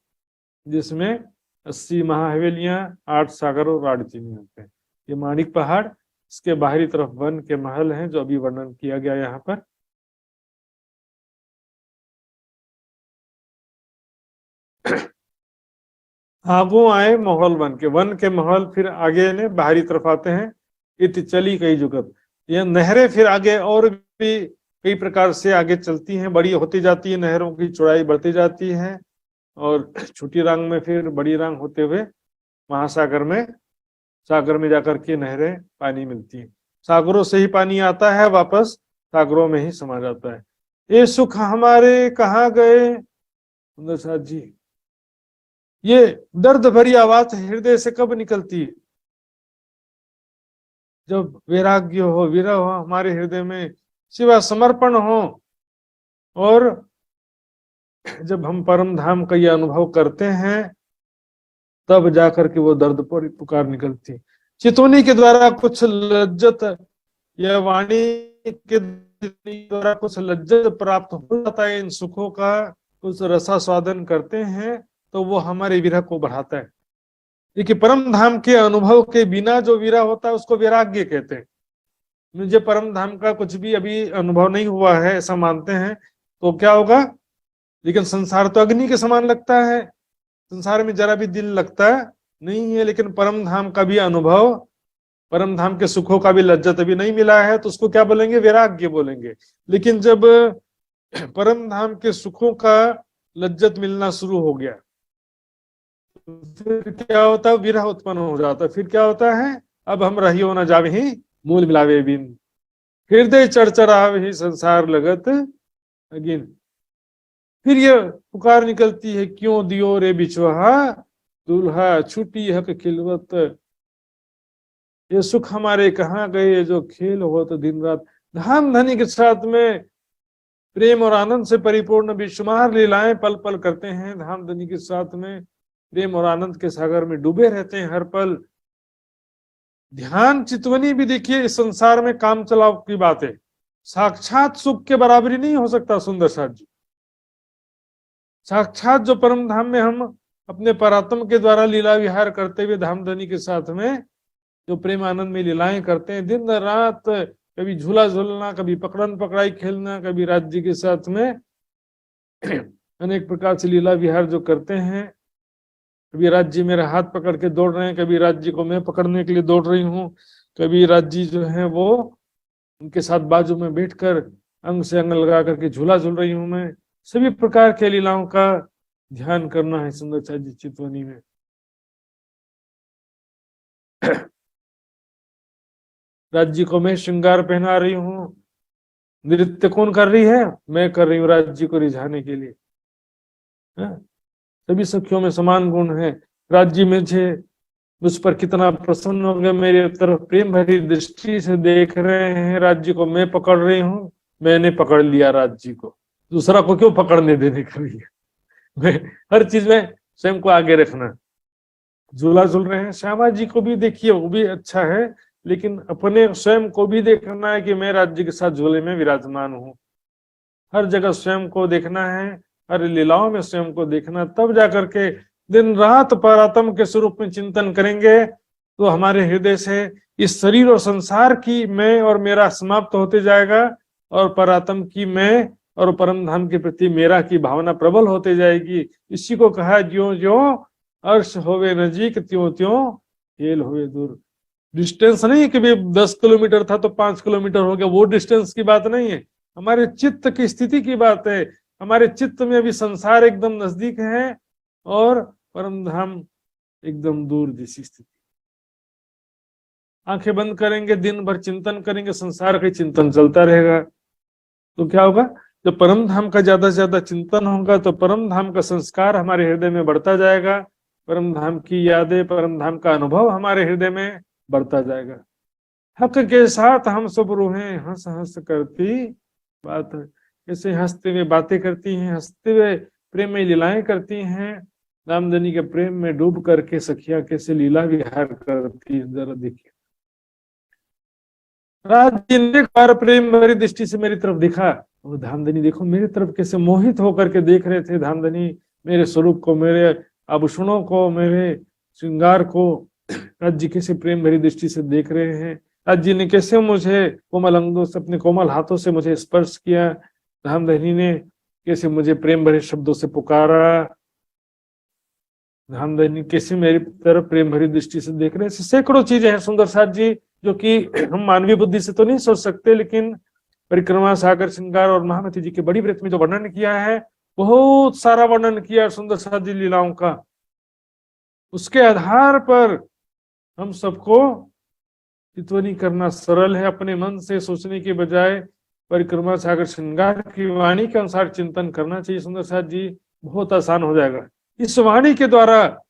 जिसमें 80 महाहवेलियां, 8 सागर और 8 चीनी होते हैं। ये माणिक पहाड़, इसके बाहरी तरफ वन के महल हैं जो अभी वर्णन किया गया यहाँ पर। आगू आए मोहल वन के महल फिर आगे ने बाहरी तरफ आते हैं। इत चली कई जुगत, यह नहरें फिर आगे और भी कई प्रकार से आगे चलती हैं, बड़ी होती जाती है, नहरों की चौड़ाई बढ़ती जाती है, और छोटी रांग में फिर बड़ी रांग होते हुए महासागर में, सागर में जाकर के नहरें पानी मिलती हैं। सागरों से ही पानी आता है, वापस सागरों में ही समा जाता है। ये सुख हमारे कहाँ गए, सुंदर साथ जी, ये दर्द भरी आवाज हृदय से कब निकलती है, जब वैराग्य हो, विरह हो हमारे हृदय में, सिवा समर्पण हो, और जब हम परम धाम का ये अनुभव करते हैं तब जाकर के वो दर्द पर पुकार निकलती है। चितौनी के द्वारा कुछ लज्जत या वाणी के द्वारा कुछ लज्जत प्राप्त हो जाता है इन सुखों का, उस रसास्वादन करते हैं तो वो हमारे विरह को बढ़ाता है। देखिए, परम धाम के अनुभव के बिना जो विरह होता है उसको वैराग्य कहते हैं। मुझे परम धाम का कुछ भी अभी अनुभव नहीं हुआ है ऐसा मानते हैं तो क्या होगा, लेकिन संसार तो अग्नि के समान लगता है, संसार में जरा भी दिल लगता नहीं है, लेकिन परम धाम का भी अनुभव, परम धाम के सुखों का भी लज्जत अभी नहीं मिला है तो उसको क्या बोलेंगे, वैराग्य बोलेंगे। लेकिन जब परम धाम के सुखों का लज्जत मिलना शुरू हो गया तो फिर क्या होता है, विरह उत्पन्न हो जाता है। फिर क्या होता है, अब हम रहियो न जावहि मूल मिलावे बिन, हृदय चरचरावहि संसार लगत अगिन। फिर ये पुकार निकलती है, क्यों दियो रे बिछुआ दुल्हा छुटी हक खिलवत। ये सुख हमारे कहाँ गए जो खेल हो तो दिन रात। धाम धनी के साथ में प्रेम और आनंद से परिपूर्ण बेशुमार लीलाएं पल पल करते हैं। धाम धनी के साथ में प्रेम और आनंद के सागर में डूबे रहते हैं हर पल। ध्यान चितवनी भी देखिए इस संसार में काम चलाव की बात है, साक्षात सुख के बराबरी नहीं हो सकता। सुंदर साथ जी, साक्षात जो परम धाम में हम अपने परात्म के द्वारा लीला विहार करते हुए धाम धनी के साथ में जो प्रेम आनंद में लीलाएं करते हैं, दिन रात कभी झूला झूलना, कभी पकड़न पकड़ाई खेलना, कभी राज्य के साथ में अनेक प्रकार से लीला विहार जो करते हैं। कभी राज्य मेरे हाथ पकड़ के दौड़ रहे हैं, कभी राज्य को मैं पकड़ने के लिए दौड़ रही हूँ, कभी राज्य जो है वो उनके साथ बाजू में बैठकर अंग से अंग लगा करके झूला झूल रही हूं मैं। सभी प्रकार के लीलाओं का ध्यान करना है सुंदर साथ जी चितवनी में। राज्य को मैं श्रृंगार पहना रही हूँ, नृत्य कौन कर रही है, मैं कर रही हूँ राज्य को रिझाने के लिए। सभी सखियों में समान गुण है। राज्य में मुझ पर कितना प्रसन्न हो गया, मेरे तरफ प्रेम भरी दृष्टि से देख रहे हैं। राज्य को मैं पकड़ रही हूँ, मैंने पकड़ लिया राज्य को, दूसरा को क्यों पकड़ने देने के लिए। मैं हर चीज में स्वयं को आगे रखना। झूला झूल रहे हैं, श्यामा जी को भी देखिए, वो भी अच्छा है, लेकिन अपने स्वयं को भी देखना है कि मैं राज्य के साथ झूले में विराजमान हूँ। हर जगह स्वयं को देखना है, हर लीलाओं में स्वयं को देखना, तब जाकर के दिन रात परात्म के स्वरूप में चिंतन करेंगे तो हमारे हृदय से इस शरीर और संसार की मैं और मेरा समाप्त होते जाएगा और परात्म की मैं और परम धाम के प्रति मेरा की भावना प्रबल होते जाएगी। इसी को कहा, ज्यों ज्यों अर्श होवे नजीक त्यों त्यों खेल होवे दूर। डिस्टेंस नहीं कि भी 10 किलोमीटर था तो 5 किलोमीटर हो गया, वो डिस्टेंस की बात नहीं है, हमारे चित्त की स्थिति की बात है। हमारे चित्त में अभी संसार एकदम नजदीक है और परम धाम एकदम दूर जैसी स्थिति। आंखें बंद करेंगे, दिन भर चिंतन करेंगे, संसार का चिंतन चलता रहेगा तो क्या होगा, जब परम धाम का ज्यादा से ज्यादा चिंतन होगा तो परम धाम का संस्कार हमारे हृदय में बढ़ता जाएगा, परम धाम की यादें, परम धाम का अनुभव हमारे हृदय में बढ़ता जाएगा। हक के साथ हम सब रूहें हंस हंस करती बात, कैसे हंसते हुए बातें करती हैं, हंसते हुए प्रेम में लीलाएं करती हैं। रामधनी के प्रेम में डूब करके सखिया कैसे लीला विहार करती है, जरा देखिए। राज्य ने एक बार प्रेम भरी दृष्टि से मेरी तरफ देखा, वो धामधनी देखो मेरी तरफ कैसे मोहित होकर के देख रहे थे। धामधनी मेरे स्वरूप को, मेरे आभूषणों को, मेरे श्रृंगार को राज्य कैसे प्रेम भरी दृष्टि से देख रहे हैं। राज्य ने कैसे मुझे कोमल अंगों से, अपने कोमल हाथों से मुझे स्पर्श किया। धामधनी ने कैसे मुझे प्रेम भरे शब्दों से पुकारा। धामधनी कैसे मेरी तरफ प्रेम भरी दृष्टि से देख रहे हैं। सैकड़ों चीजें हैं सुंदर साथ जी जो कि हम मानवीय बुद्धि से तो नहीं सोच सकते, लेकिन परिक्रमा, सागर, श्रृंगार और महामती जी के बड़ी व्रत में जो वर्णन किया है, बहुत सारा वर्णन किया सुंदर साथ जी लीलाओं का। उसके आधार पर हम सबको चितवनी करना सरल है। अपने मन से सोचने के बजाय परिक्रमा, सागर, श्रृंगार की वाणी के अनुसार चिंतन करना चाहिए सुंदर साथ जी, बहुत आसान हो जाएगा। इस वाणी के द्वारा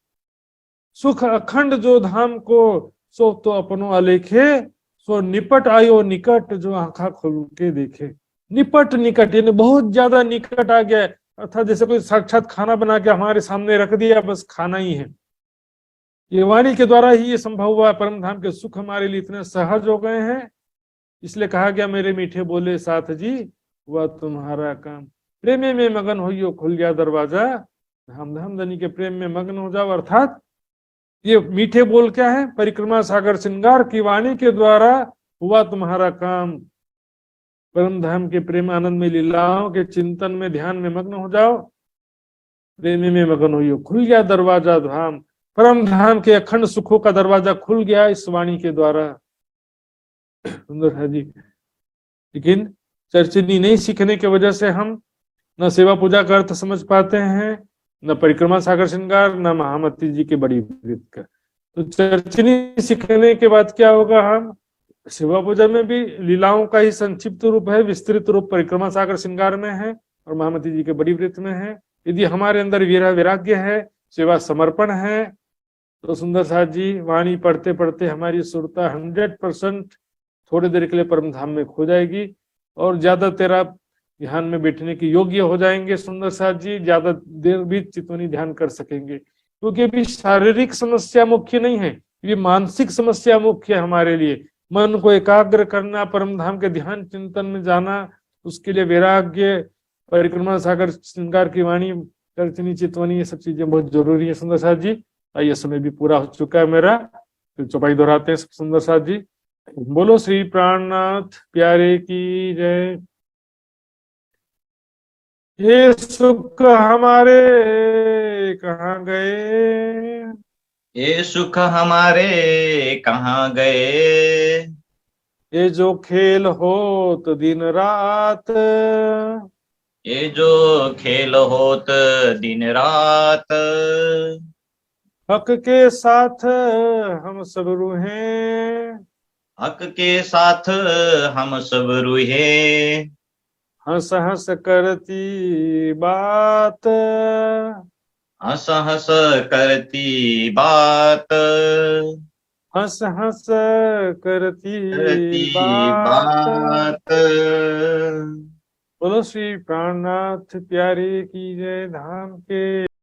सुख अखंड जो धाम को सो तो अपनो अलेखे, सो निपट आयो निकट जो आंखा खोल के देखे। निपट निकट यानी बहुत ज्यादा निकट आ गया, अर्थात जैसे कोई साक्षात खाना बना के हमारे सामने रख दिया, बस खाना ही है। ये वाणी के द्वारा ही ये संभव हुआ। परम धाम के सुख हमारे लिए इतने सहज हो गए हैं, इसलिए कहा गया मेरे मीठे बोले साथ जी हुआ तुम्हारा काम। प्रेम में मगन होइयो खुल गया दरवाजा, धाम धाम धनी के प्रेम में मग्न हो जाओ। अर्थात ये मीठे बोल क्या है? परिक्रमा सागर श्रृंगार की वाणी के द्वारा हुआ तुम्हारा काम। परम धाम के प्रेम आनंद में लीलाओं के चिंतन में ध्यान में मग्न हो जाओ, प्रेम में मगन होइयो खुल गया दरवाजा धाम। परम धाम के अखंड सुखों का दरवाजा खुल गया इस वाणी के द्वारा। सुंदर है जी। लेकिन चर्चनी नहीं सीखने की वजह से हम न सेवा पूजा का अर्थ समझ पाते हैं, न परिक्रमा सागर श्रृंगार, न महामती जी के बड़ी वृत्त का। तो चर्चनी सीखने के बाद क्या होगा? हम सेवा पूजा में भी लीलाओं का ही संक्षिप्त रूप है, विस्तृत रूप परिक्रमा सागर श्रृंगार में है और महामती जी के बड़ी वृत्त में है। यदि हमारे अंदर वैराग्य है, सेवा समर्पण है, तो सुंदर साथ जी वाणी पढ़ते पढ़ते हमारी सुरता 100% थोड़ी देर के लिए परम धाम में खो जाएगी और ज्यादा तेरा ध्यान में बैठने के योग्य हो जाएंगे। सुंदर साथ जी ज्यादा देर भी चितवनी ध्यान कर सकेंगे, क्योंकि अभी शारीरिक समस्या मुख्य नहीं है, ये मानसिक समस्या मुख्य है हमारे लिए। मन को एकाग्र करना, परम धाम के ध्यान चिंतन में जाना, उसके लिए वैराग्य, परिक्रमा सागर श्रृंगार की वाणी, चर्चनी, चितवनी, ये सब चीजें बहुत जरूरी है। सुंदर साथ जी आइए, समय भी पूरा हो चुका है मेरा, फिर चौपाई दोहराते हैं सुंदर साथ जी। बोलो श्री प्राणनाथ प्यारे की जय। ये सुख हमारे कहाँ गए, ये सुख हमारे कहाँ गए, ये जो खेल होत दिन रात, ये जो खेल होत दिन रात, हक के साथ हम सब रूहें, हक के साथ हम सब रूहे, हंस हंस करती बात, हंस हंस करती बात, हंस हंस करती करती बात। बात। बोलो श्री प्राणनाथ प्यारे की जय। धाम के